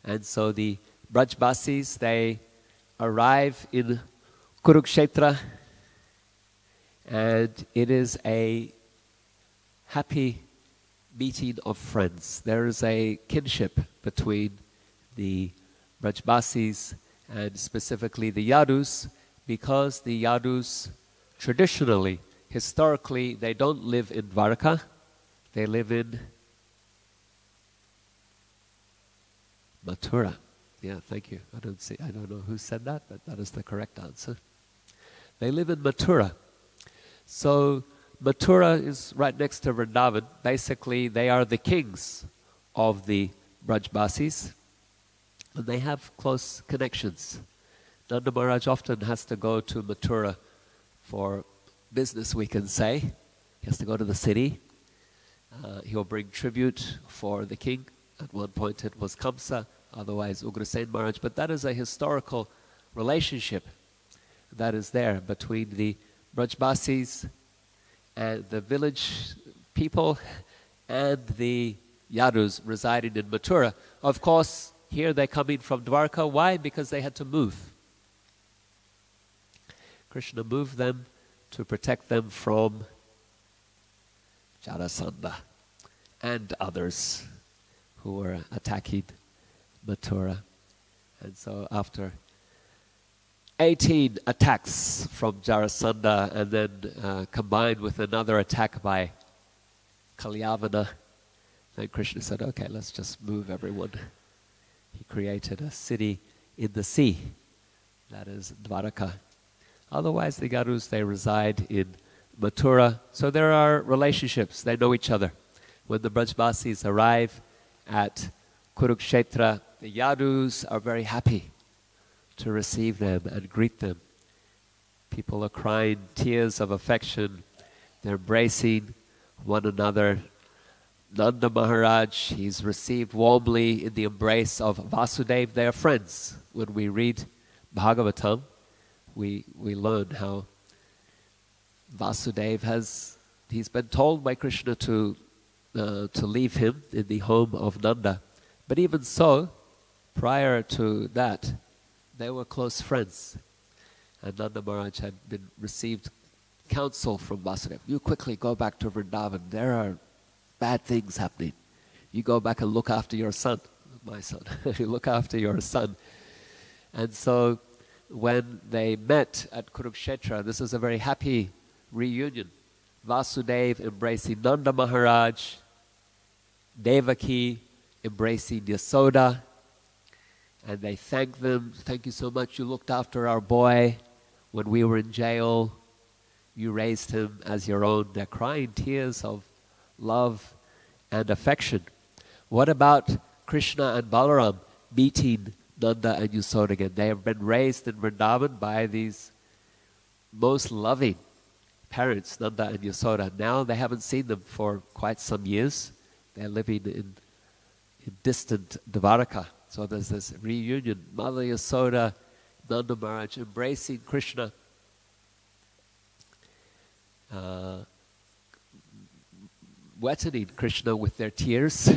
And so the Brajbasis, they arrive in Kurukshetra, and it is a happy meeting of friends. There is a kinship between the Brajbasis and specifically the Yadus, because the Yadus traditionally, historically, they don't live in Dwarka, they live in Mathura. Yeah, thank you. I don't know who said that, but that is the correct answer. They live in Mathura. So Mathura is right next to Vrindavan. Basically, they are the kings of the Brajbasis, and they have close connections. Nanda Maharaj often has to go to Mathura for business, we can say. He has to go to the city. He'll bring tribute for the king. At one point it was Kamsa, otherwise Ugrasen Maharaj. But that is a historical relationship that is there between the Brajbasis and the village people and the Yadus residing in Mathura. Of course, here they're coming from Dwarka. Why? Because they had to move. Krishna moved them to protect them from Jarasandha and others who were attacking Mathura. And so after 18 attacks from Jarasandha, and then combined with another attack by Kalyavana, then Krishna said, okay, let's just move everyone. He created a city in the sea, that is Dwaraka. Otherwise, the Yadus, they reside in Mathura. So there are relationships. They know each other. When the Brajbasis arrive at Kurukshetra, the Yadus are very happy to receive them and greet them. People are crying tears of affection. They're embracing one another. Nanda Maharaj, he's received warmly in the embrace of Vasudeva. They are friends. When we read Bhagavatam, we learn how Vasudeva he's been told by Krishna to leave him in the home of Nanda. But even so, prior to that, they were close friends. And Nanda Maharaj had been received counsel from Vasudeva. You quickly go back to Vrindavan. There are bad things happening. You go back and look after your son, my son. You look after your son. And so when they met at Kurukshetra, this is a very happy reunion. Vasudeva embracing Nanda Maharaj, Devaki embracing Yasoda, and they thank them. Thank you so much. You looked after our boy when we were in jail. You raised him as your own. They're crying tears of love and affection. What about Krishna and Balaram meeting Nanda and Yasoda again? They have been raised in Vrindavan by these most loving parents, Nanda and Yasoda. Now they haven't seen them for quite some years. They're living in distant Dvaraka. So there's this reunion. Mother Yasoda, Nanda Maharaj embracing Krishna. Wetting Krishna with their tears.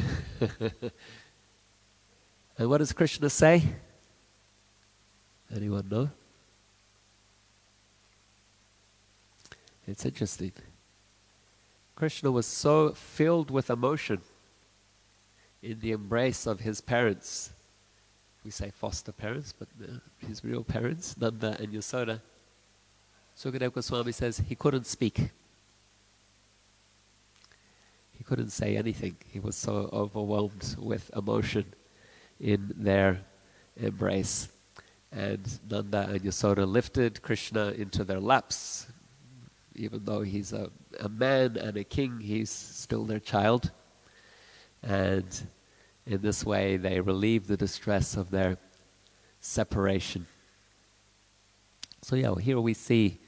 And what does Krishna say? Anyone know? It's interesting. Krishna was so filled with emotion in the embrace of his parents. We say foster parents, but his real parents, Nanda and Yasoda. Sukadeva Goswami says he couldn't speak. He couldn't say anything. He was so overwhelmed with emotion in their embrace. And Nanda and Yasoda lifted Krishna into their laps. Even though he's a man and a king, he's still their child. And in this way, they relieve the distress of their separation. So yeah, here we see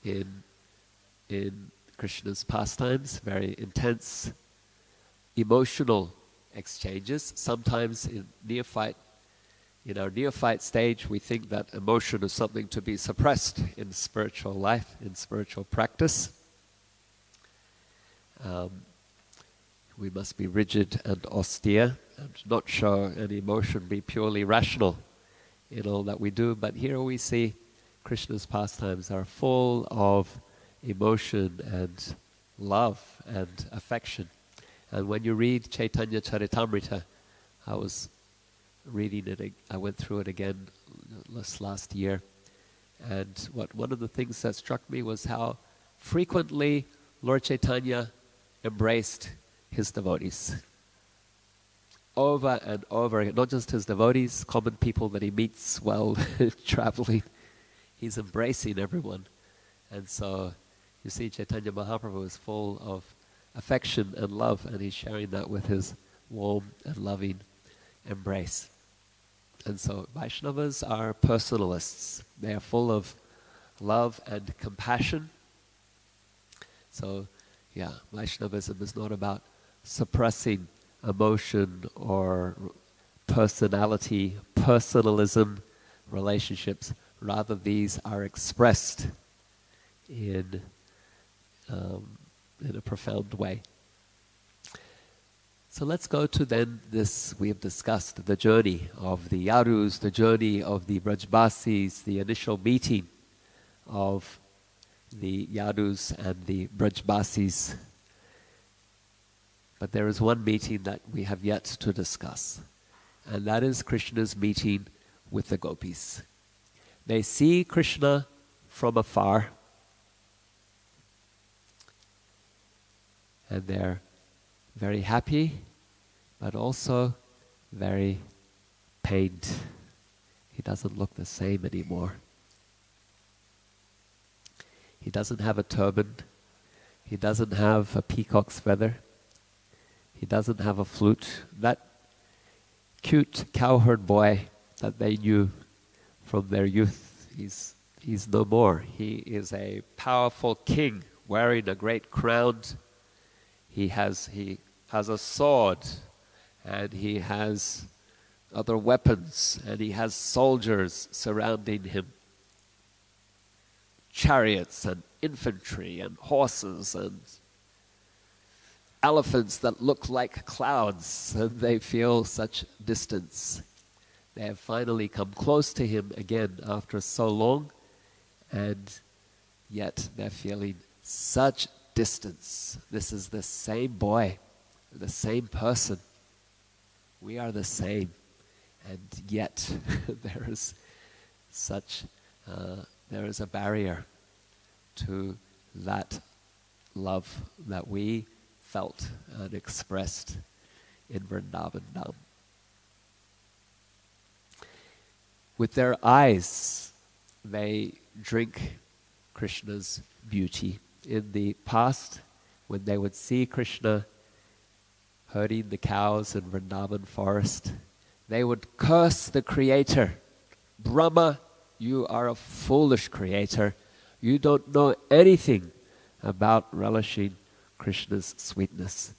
in Krishna's pastimes very intense emotional exchanges. Sometimes in our neophyte stage, we think that emotion is something to be suppressed in spiritual life, in spiritual practice. We must be rigid and austere and not show any emotion, be purely rational in all that we do. But here we see Krishna's pastimes are full of emotion and love and affection. And when you read Chaitanya Charitamrita, I was reading it, I went through it again last year, and one of the things that struck me was how frequently Lord Chaitanya embraced his devotees. Over and over, not just his devotees, common people that he meets while traveling. He's embracing everyone. And so you see Chaitanya Mahaprabhu is full of affection and love, and he's sharing that with his warm and loving embrace. And so Vaishnavas are personalists. They are full of love and compassion. So yeah, Vaishnavism is not about suppressing emotion or personality, personalism, relationships. Rather, these are expressed in a profound way. So let's go to then this, we have discussed the journey of the Yadus, the journey of the Brajbasis, the initial meeting of the Yadus and the Brajbasis. But there is one meeting that we have yet to discuss, and that is Krishna's meeting with the gopis. They see Krishna from afar, and they're very happy, but also very pained. He doesn't look the same anymore. He doesn't have a turban. He doesn't have a peacock's feather. He doesn't have a flute. That cute cowherd boy that they knew from their youth, he's no more. He is a powerful king wearing a great crown. He has a sword, and he has other weapons, and he has soldiers surrounding him. Chariots and infantry and horses and elephants that look like clouds, and they feel such distance. They have finally come close to him again after so long, and yet they're feeling such distance. This is the same boy, the same person. We are the same, and yet there is a barrier to that love that we felt and expressed in Vrindavan Dham. With their eyes, they drink Krishna's beauty. In the past, when they would see Krishna herding the cows in Vrindavan forest, they would curse the Creator. Brahma, you are a foolish creator. You don't know anything about relishing Krishna's sweetness,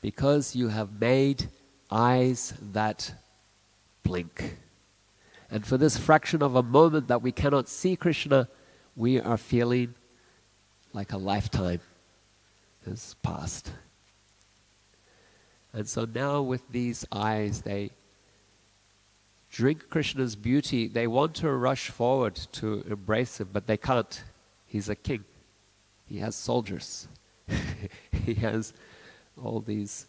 because you have made eyes that blink. And for this fraction of a moment that we cannot see Krishna, we are feeling like a lifetime has passed. And so now with these eyes, they drink Krishna's beauty. They want to rush forward to embrace him, but they can't. He's a king. He has soldiers. He has all these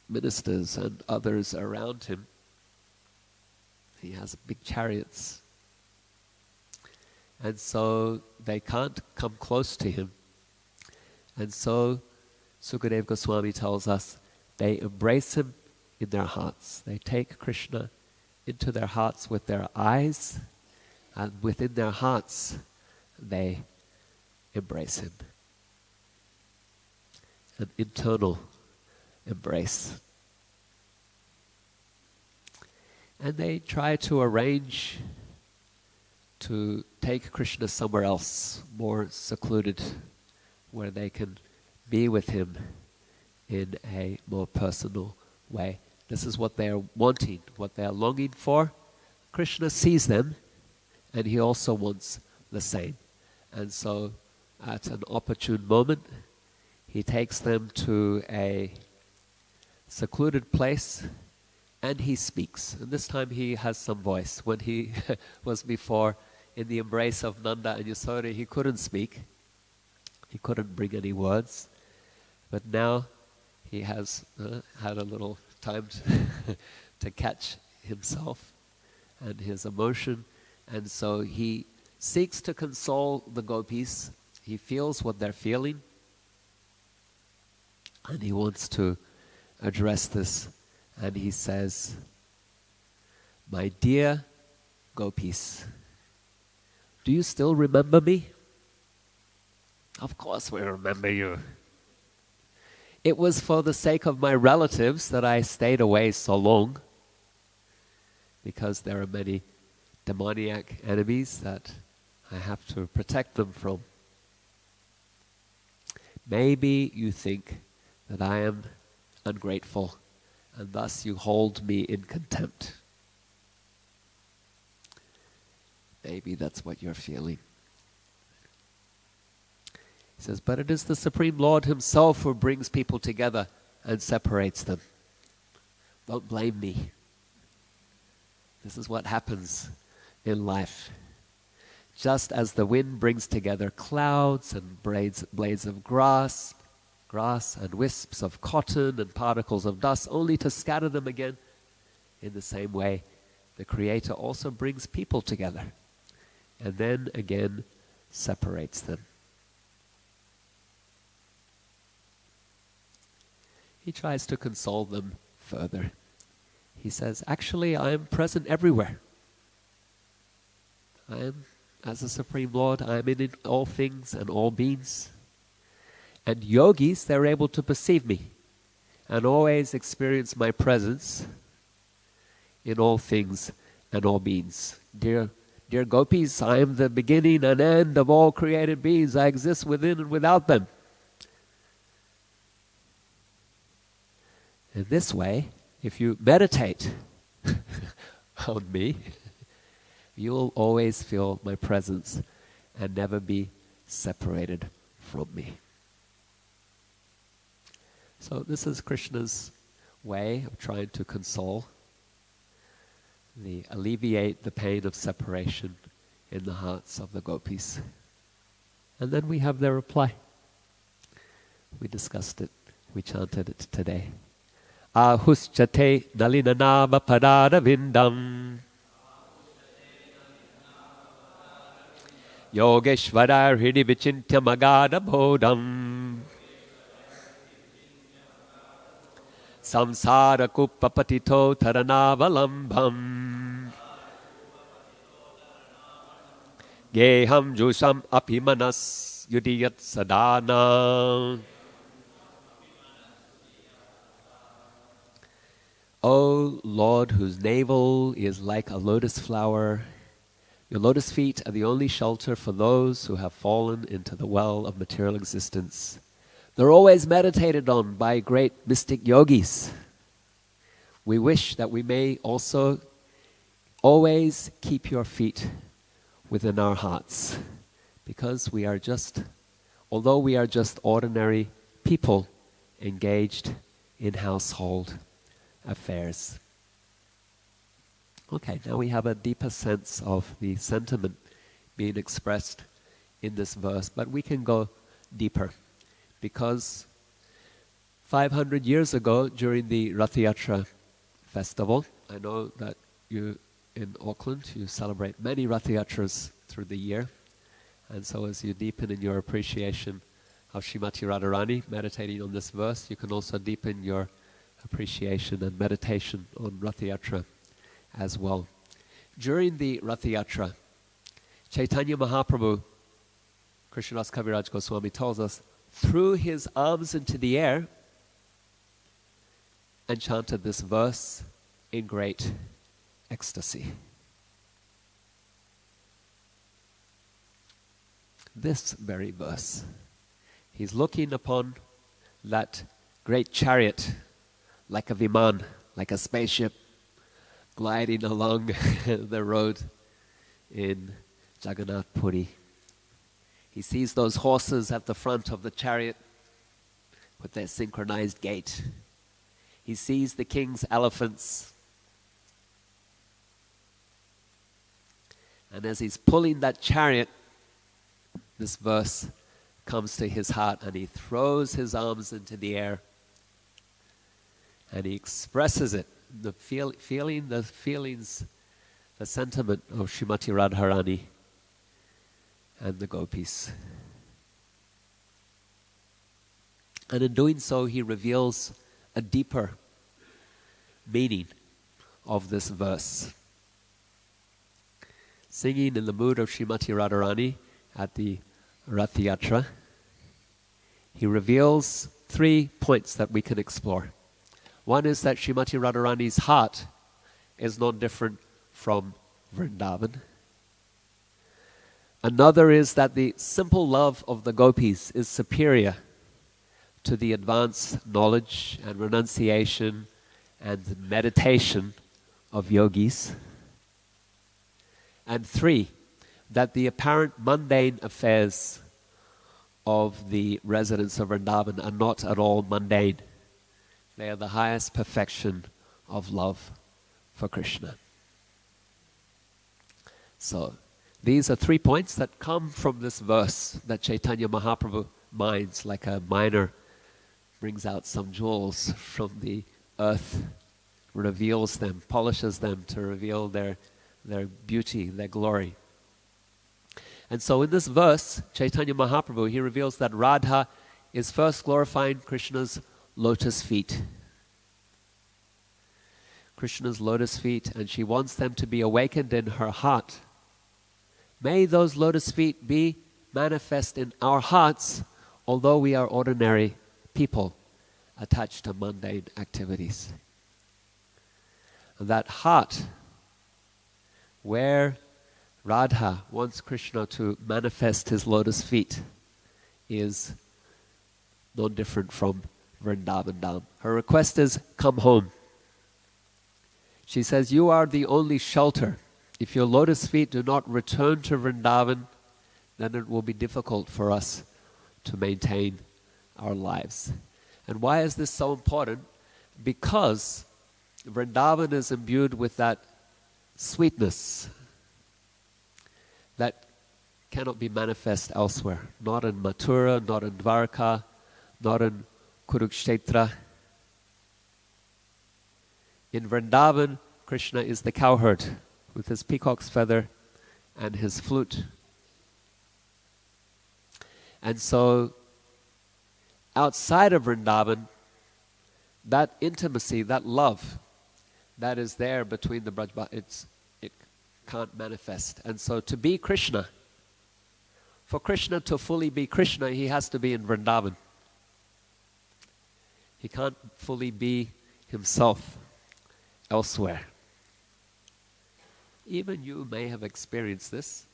ministers and others around him. He has big chariots. And so they can't come close to him. And so Sukadeva Goswami tells us they embrace him in their hearts. They take Krishna into their hearts with their eyes, and within their hearts they embrace him. An internal embrace. And they try to arrange to take Krishna somewhere else, more secluded, where they can be with him in a more personal way. This is what they are wanting, what they are longing for. Krishna sees them, and he also wants the same. And so, at an opportune moment, he takes them to a secluded place, and he speaks. And this time he has some voice. When he was before in the embrace of Nanda and Yasoda, he couldn't speak. He couldn't bring any words. But now he has had a little time to catch himself and his emotion. And so he seeks to console the gopis. He feels what they're feeling. And he wants to address this. And he says, "My dear gopis, do you still remember me?" "Of course we remember you. It was for the sake of my relatives that I stayed away so long, because there are many demoniac enemies that I have to protect them from. Maybe you think that I am ungrateful, and thus you hold me in contempt. Maybe that's what you're feeling." He says, "But it is the Supreme Lord himself who brings people together and separates them. Don't blame me. This is what happens in life. Just as the wind brings together clouds and blades of grass and wisps of cotton and particles of dust, only to scatter them again, in the same way, the Creator also brings people together and then again separates them." He tries to console them further. He says, "Actually, I am present everywhere. I am, as the Supreme Lord, I am in all things and all beings. And yogis, they're able to perceive me and always experience my presence in all things and all beings. Dear gopis, I am the beginning and end of all created beings. I exist within and without them. In this way, if you meditate on me, you will always feel my presence and never be separated from me." So this is Krishna's way of trying to console, alleviate the pain of separation in the hearts of the gopis. And then we have their reply. We discussed it, we chanted it today. "Ahuschate nalinanama padada vindam Yogeshvara hridi vichintya magada bodham Samsara kuppapatito taranavalambbam Geham jusam apimanas yudiyat sadana." O Lord, whose navel is like a lotus flower, your lotus feet are the only shelter for those who have fallen into the well of material existence. They're always meditated on by great mystic yogis. We wish that we may also always keep your feet within our hearts, because although we are just ordinary people engaged in household affairs. Okay, now we have a deeper sense of the sentiment being expressed in this verse, but we can go deeper, because 500 years ago during the Rath Yatra festival, I know that you in Auckland, you celebrate many Rath Yatras through the year, and so as you deepen in your appreciation of Srimati Radharani, meditating on this verse, you can also deepen your appreciation and meditation on Rath Yatra as well. During the Rath Yatra, Chaitanya Mahaprabhu, Krishnadas Kaviraj Goswami tells us, threw his arms into the air and chanted this verse in great ecstasy. This very verse. He's looking upon that great chariot like a viman, like a spaceship, gliding along the road in Jagannath Puri. He sees those horses at the front of the chariot with their synchronized gait. He sees the king's elephants. And as he's pulling that chariot, this verse comes to his heart, and he throws his arms into the air and he expresses it, the feelings, the sentiment of Srimati Radharani and the gopis. And in doing so, he reveals a deeper meaning of this verse. Singing in the mood of Srimati Radharani at the Rath Yatra, he reveals 3 points that we can explore. One is that Srimati Radharani's heart is not different from Vrindavan. Another is that the simple love of the gopis is superior to the advanced knowledge and renunciation and meditation of yogis. And 3, that the apparent mundane affairs of the residents of Vrindavan are not at all mundane. They are the highest perfection of love for Krishna. So, these are 3 points that come from this verse that Chaitanya Mahaprabhu mines like a miner brings out some jewels from the earth, reveals them, polishes them to reveal their beauty, their glory. And so in this verse, Chaitanya Mahaprabhu, he reveals that Radha is first glorifying Krishna's lotus feet. Krishna's lotus feet, and she wants them to be awakened in her heart. May those lotus feet be manifest in our hearts, although we are ordinary people attached to mundane activities. And that heart, where Radha wants Krishna to manifest his lotus feet, is no different from Vrindavan Dham. Her request is, come home. She says, you are the only shelter. If your lotus feet do not return to Vrindavan, then it will be difficult for us to maintain our lives. And why is this so important? Because Vrindavan is imbued with that sweetness that cannot be manifest elsewhere. Not in Mathura, not in Dwarka, not in Kurukshetra. In Vrindavan, Krishna is the cowherd with his peacock's feather and his flute. And so, outside of Vrindavan, that intimacy, that love that is there between the Brajba, it can't manifest. And so to be Krishna, for Krishna to fully be Krishna, he has to be in Vrindavan. He can't fully be himself elsewhere. Even you may have experienced this.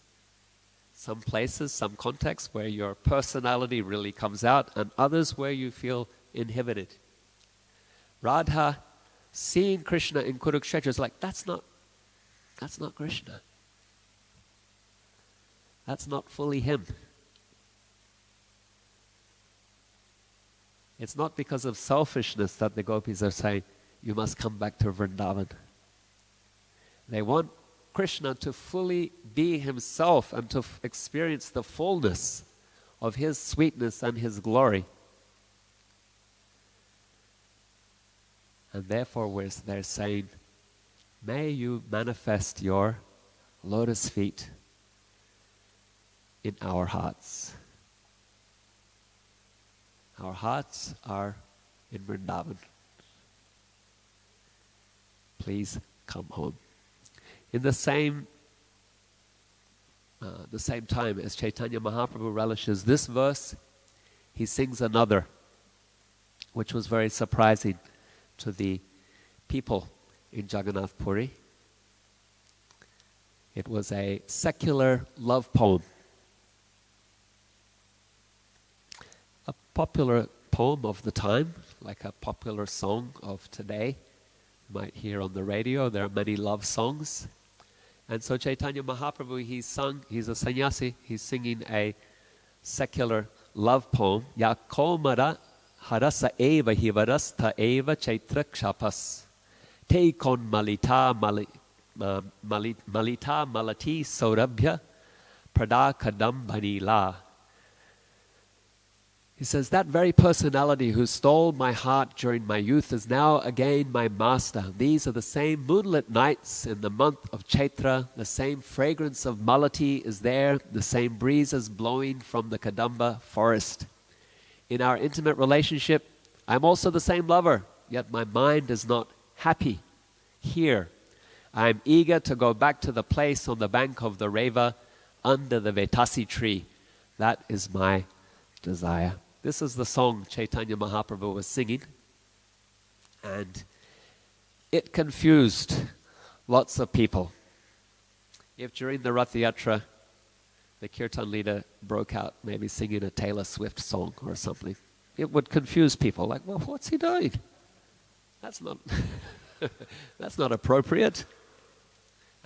Some places, some contexts where your personality really comes out, and others where you feel inhibited. Radha, seeing Krishna in Kurukshetra, is like, that's not Krishna. That's not fully him. It's not because of selfishness that the gopis are saying, you must come back to Vrindavan. They want Krishna to fully be himself and to experience the fullness of his sweetness and his glory. And therefore they're saying, may you manifest your lotus feet in our hearts. Our hearts are in Vrindavan. Please come home. In the same time as Chaitanya Mahaprabhu relishes this verse, he sings another, which was very surprising to the people in Jagannath Puri. It was a secular love poem. A popular poem of the time, like a popular song of today. You might hear on the radio, there are many love songs. And so Chaitanya Mahaprabhu, he's a sannyasi, he's singing a secular love poem. Yakomara harasa eva hivarastha eva chaitra kshapas. Te kon malita malati saurabhya prada kadam bhanila. He says, that very personality who stole my heart during my youth is now again my master. These are the same moonlit nights in the month of Chaitra. The same fragrance of malati is there. The same breezes blowing from the Kadamba forest. In our intimate relationship, I'm also the same lover, yet my mind is not happy here. I'm eager to go back to the place on the bank of the Reva under the Vetasi tree. That is my desire. This is the song Chaitanya Mahaprabhu was singing, and it confused lots of people. If during the Rath Yatra the kirtan leader broke out maybe singing a Taylor Swift song or something, it would confuse people, like, well, what's he doing? That's not that's not appropriate.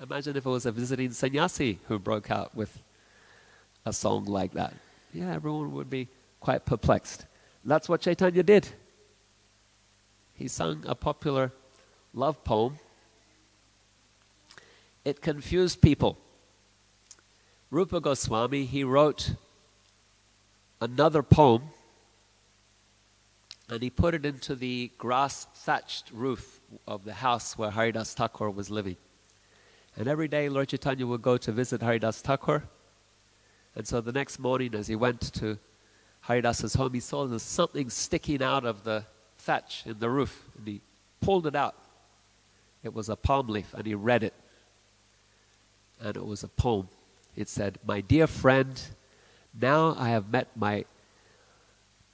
Imagine if it was a visiting sannyasi who broke out with a song like that. Yeah, everyone would be quite perplexed. That's what Chaitanya did. He sung a popular love poem. It confused people. Rupa Goswami, he wrote another poem and he put it into the grass-thatched roof of the house where Haridas Thakur was living. And every day Lord Chaitanya would go to visit Haridas Thakur. And so the next morning as he went to Haridas's home, he saw there's something sticking out of the thatch in the roof. And he pulled it out. It was a palm leaf, and he read it. And it was a poem. It said, "My dear friend, now I have met my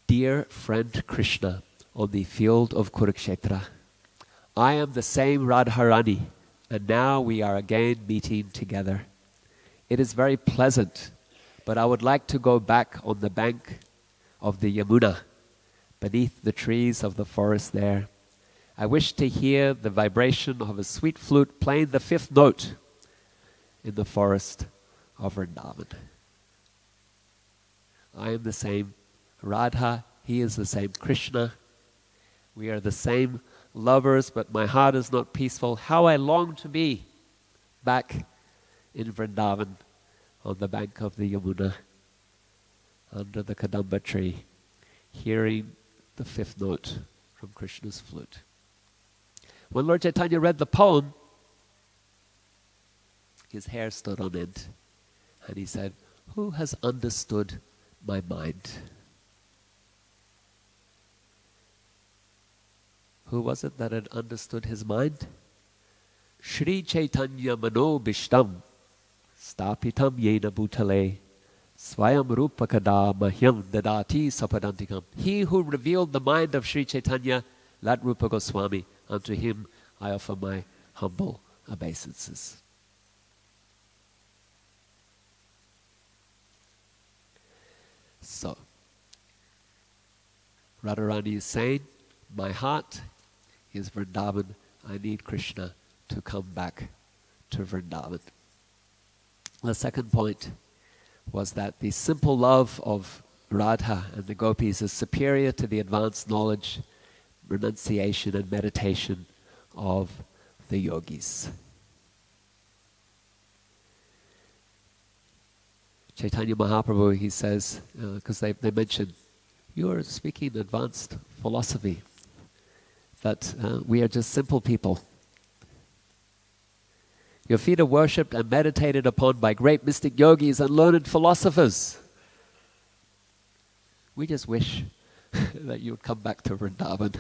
dear friend Krishna on the field of Kurukshetra. I am the same Radharani, and now we are again meeting together. It is very pleasant, but I would like to go back on the bank of the Yamuna, beneath the trees of the forest there. I wish to hear the vibration of a sweet flute playing the fifth note in the forest of Vrindavan. I am the same Radha, he is the same Krishna. We are the same lovers, but my heart is not peaceful. How I long to be back in Vrindavan on the bank of the Yamuna, under the Kadamba tree, hearing the fifth note from Krishna's flute." When Lord Chaitanya read the poem, his hair stood on end, and he said, "Who has understood my mind?" Who was it that had understood his mind? Shri Chaitanya Mano Bishtam Stapitam Yena Bhutale Swayam Rupakada Mahyam Dadati Sapadantikam. He who revealed the mind of Sri Chaitanya, that Rupa Goswami, unto him I offer my humble obeisances. So, Radharani is saying, my heart is Vrindavan. I need Krishna to come back to Vrindavan. The second point was that the simple love of Radha and the gopis is superior to the advanced knowledge, renunciation and meditation of the yogis. Chaitanya Mahaprabhu, he says, because they mentioned, you are speaking advanced philosophy, that we are just simple people. Your feet are worshipped and meditated upon by great mystic yogis and learned philosophers. We just wish that you would come back to Vrindavan.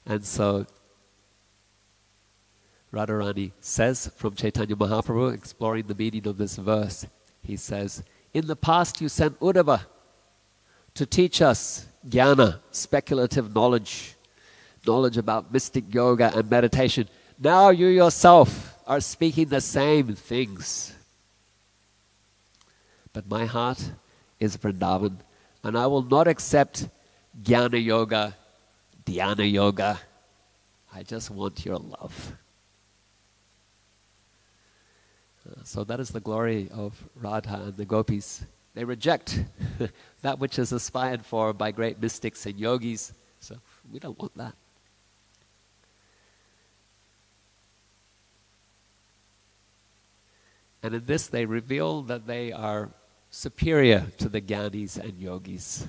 And so Radharani says from Chaitanya Mahaprabhu, exploring the meaning of this verse, he says, in the past you sent Uddhava to teach us jnana, speculative knowledge, knowledge about mystic yoga and meditation. Now you yourself are speaking the same things. But my heart is Vrindavan, and I will not accept Jnana Yoga, Dhyana Yoga. I just want your love. So that is the glory of Radha and the gopis. They reject that which is aspired for by great mystics and yogis. So we don't want that. And in this they reveal that they are superior to the jnanis and yogis.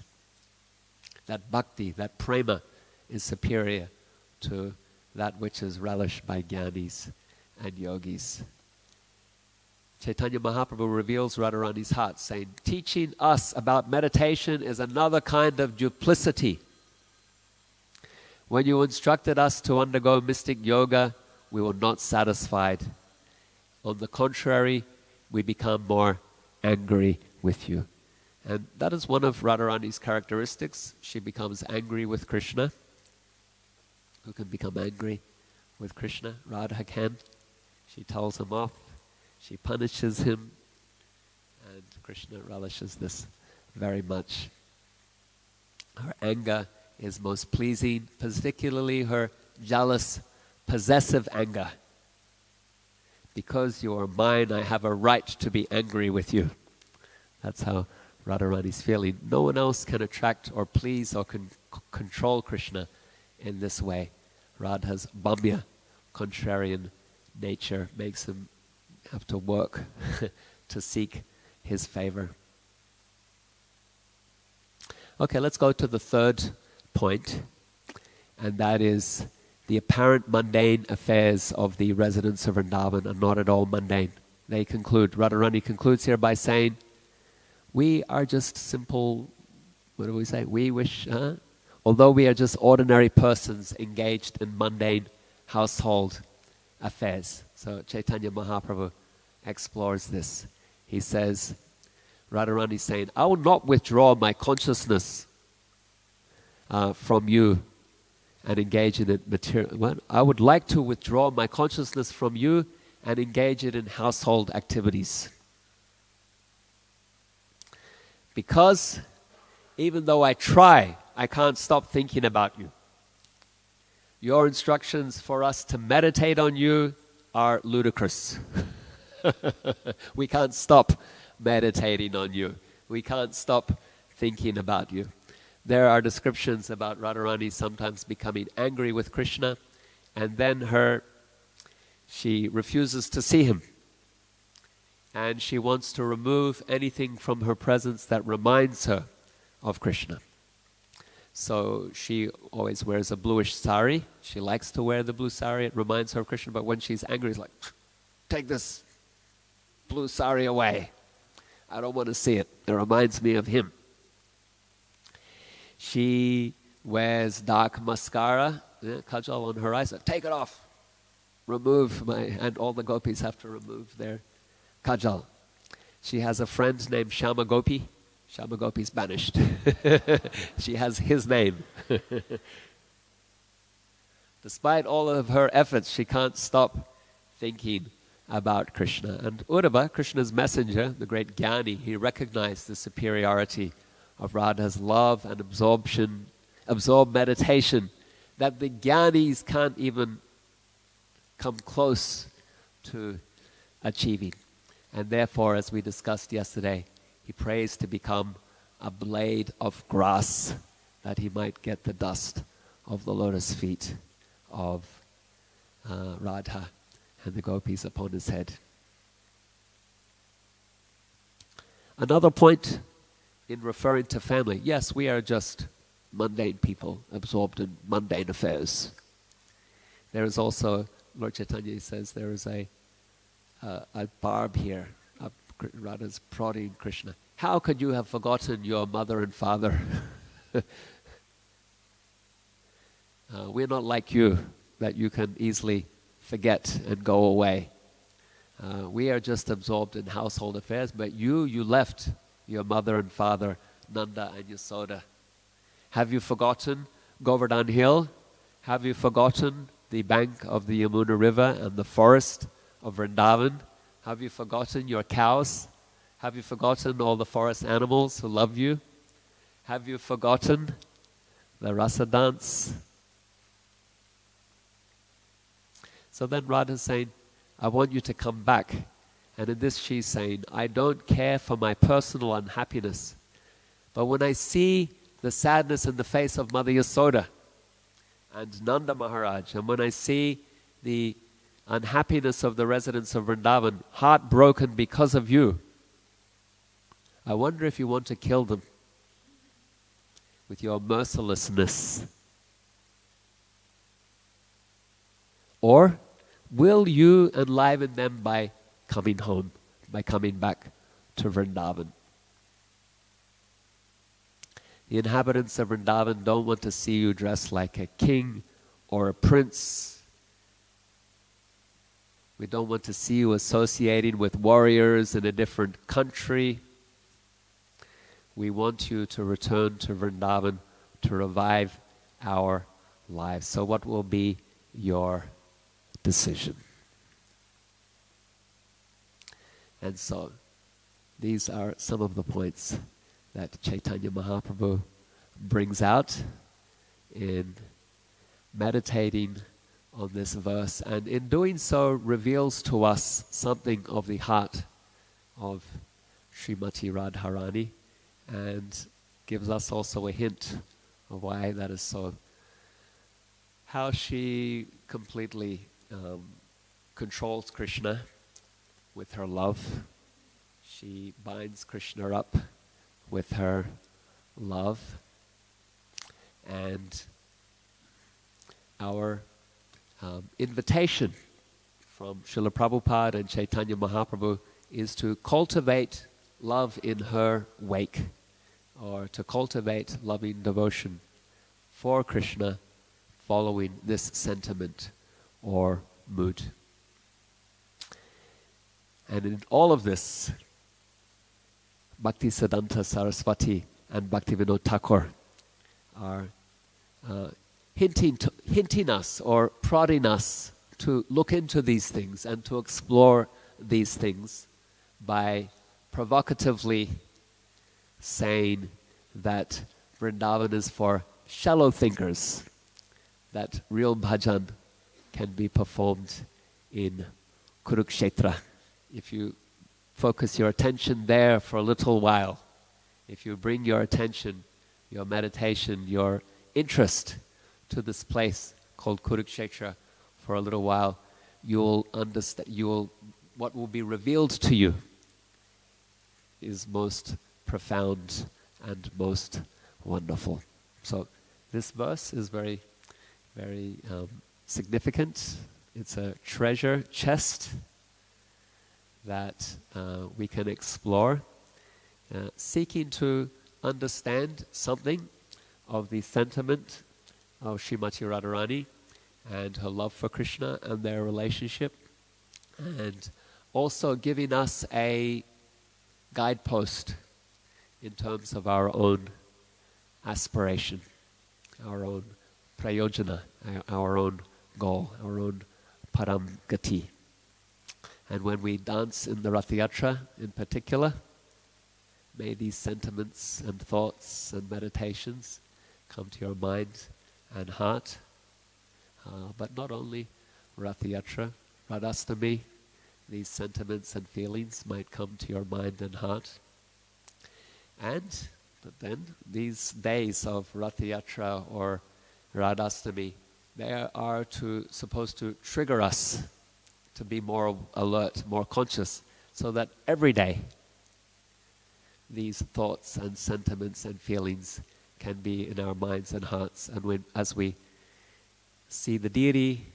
That bhakti, that prema is superior to that which is relished by jnanis and yogis. Chaitanya Mahaprabhu reveals Radharani's heart, saying, teaching us about meditation is another kind of duplicity. When you instructed us to undergo mystic yoga, we were not satisfied. On the contrary, we become more angry with you. And that is one of Radharani's characteristics. She becomes angry with Krishna. Who can become angry with Krishna? Radha can. She tells him off. She punishes him, and Krishna relishes this very much. Her anger is most pleasing, particularly her jealous, possessive anger. Because you are mine, I have a right to be angry with you. That's how Radharani's feeling. No one else can attract or please or control Krishna in this way. Radha's bhamya, contrarian nature, makes him have to work to seek his favor. Okay, let's go to the third point, and that is the apparent mundane affairs of the residents of Vrindavan are not at all mundane. They conclude, Radharani concludes here by saying, we are just simple, what do we say? We wish, although we are just ordinary persons engaged in mundane household affairs. So Chaitanya Mahaprabhu explores this. He says, Radharani is saying, I will not withdraw my consciousness from you and engage in it material. Well, I would like to withdraw my consciousness from you and engage it in household activities. Because even though I try, I can't stop thinking about you. Your instructions for us to meditate on you are ludicrous. We can't stop meditating on you. We can't stop thinking about you. There are descriptions about Radharani sometimes becoming angry with Krishna, and then she refuses to see him. And she wants to remove anything from her presence that reminds her of Krishna. So she always wears a bluish sari. She likes to wear the blue sari. It reminds her of Krishna. But when she's angry, it's like, take this blue sari away. I don't want to see it. It reminds me of him. She wears dark mascara, kajal on her eyes. Take it off. And all the gopis have to remove their kajal. She has a friend named Shama Gopi. Shama Gopi is banished. She has his name. Despite all of her efforts, she can't stop thinking about Krishna. And Uddhava, Krishna's messenger, the great Jnani, he recognized the superiority of Radha's love and absorbed meditation, that the Jnanis can't even come close to achieving. And therefore, as we discussed yesterday, he prays to become a blade of grass, that he might get the dust of the lotus feet of Radha and the gopis upon his head. Another point in referring to family, yes, we are just mundane people absorbed in mundane affairs. There is also, Lord Chaitanya says, there is a barb here. Radha's prodding Krishna. How could you have forgotten your mother and father? We're not like you, that you can easily forget and go away. We are just absorbed in household affairs, but you left your mother and father, Nanda and Yasoda. Have you forgotten Govardhan Hill Have you forgotten the bank of the Yamuna River and the forest of Vrindavan? Have you forgotten your cows? Have you forgotten all the forest animals who love you? Have you forgotten the rasa dance? So then Radha is saying, I want you to come back. And in this she's saying, I don't care for my personal unhappiness. But when I see the sadness in the face of Mother Yasoda and Nanda Maharaj, and when I see the unhappiness of the residents of Vrindavan, heartbroken because of you, I wonder if you want to kill them with your mercilessness. Or will you enliven them by coming home, by coming back to Vrindavan? The inhabitants of Vrindavan don't want to see you dressed like a king or a prince. We don't want to see you associating with warriors in a different country. We want you to return to Vrindavan to revive our lives. So what will be your decision? And so these are some of the points that Chaitanya Mahaprabhu brings out in meditating on this verse, and in doing so reveals to us something of the heart of Srimati Radharani, and gives us also a hint of why that is so. How she completely controls Krishna with her love. She binds Krishna up with her love. And our invitation from Srila Prabhupada and Chaitanya Mahaprabhu is to cultivate love in her wake, or to cultivate loving devotion for Krishna following this sentiment or mood. And in all of this, Bhaktisiddhanta Saraswati and Bhaktivinoda Thakur are hinting us or prodding us to look into these things and to explore these things by provocatively saying that Vrindavan is for shallow thinkers, that real bhajan can be performed in Kurukshetra. If you focus your attention there for a little while, if you bring your attention, your meditation, your interest to this place called Kurukshetra for a little while, you'll understand, what will be revealed to you is most profound and most wonderful. So this verse is very, very significant. It's a treasure chest that we can explore, seeking to understand something of the sentiment of Srimati Radharani and her love for Krishna and their relationship, and also giving us a guidepost in terms of our own aspiration, our own prayojana, our own goal, our own param gati. And when we dance in the Rath Yatra in particular, may these sentiments and thoughts and meditations come to your mind and heart. But not only Rath Yatra, Radhastami, these sentiments and feelings might come to your mind and heart. But then these days of Rath Yatra or Radhastami, they are supposed to trigger us to be more alert, more conscious, so that every day these thoughts and sentiments and feelings can be in our minds and hearts. And as we see the deity,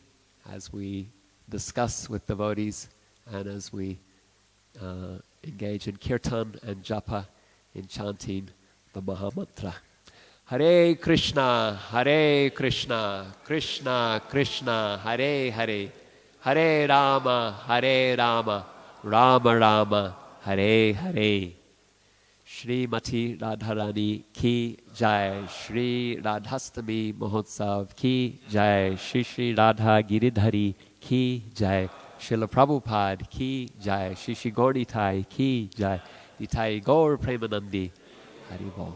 as we discuss with devotees, and as we engage in kirtan and japa, in chanting the Mahamantra. Hare Krishna, Krishna Krishna, Hare Hare, Hare Rama, Rama Rama, Hare Hare. Shrimati Radharani ki jai, Shri Radhastami Mahotsav ki jai, Shri Shri Radha Giridhari ki jai, Srila Prabhupada ki jai, Shri Shri Gauritai ki jai, Nitai Gaur Premanandi Haribol.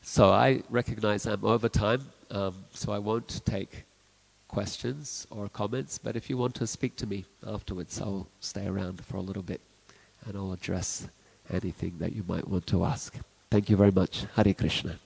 So I recognize I'm over time, so I won't take questions or comments, but if you want to speak to me afterwards, I'll stay around for a little bit and I'll address anything that you might want to ask. Thank you very much. Hare Krishna.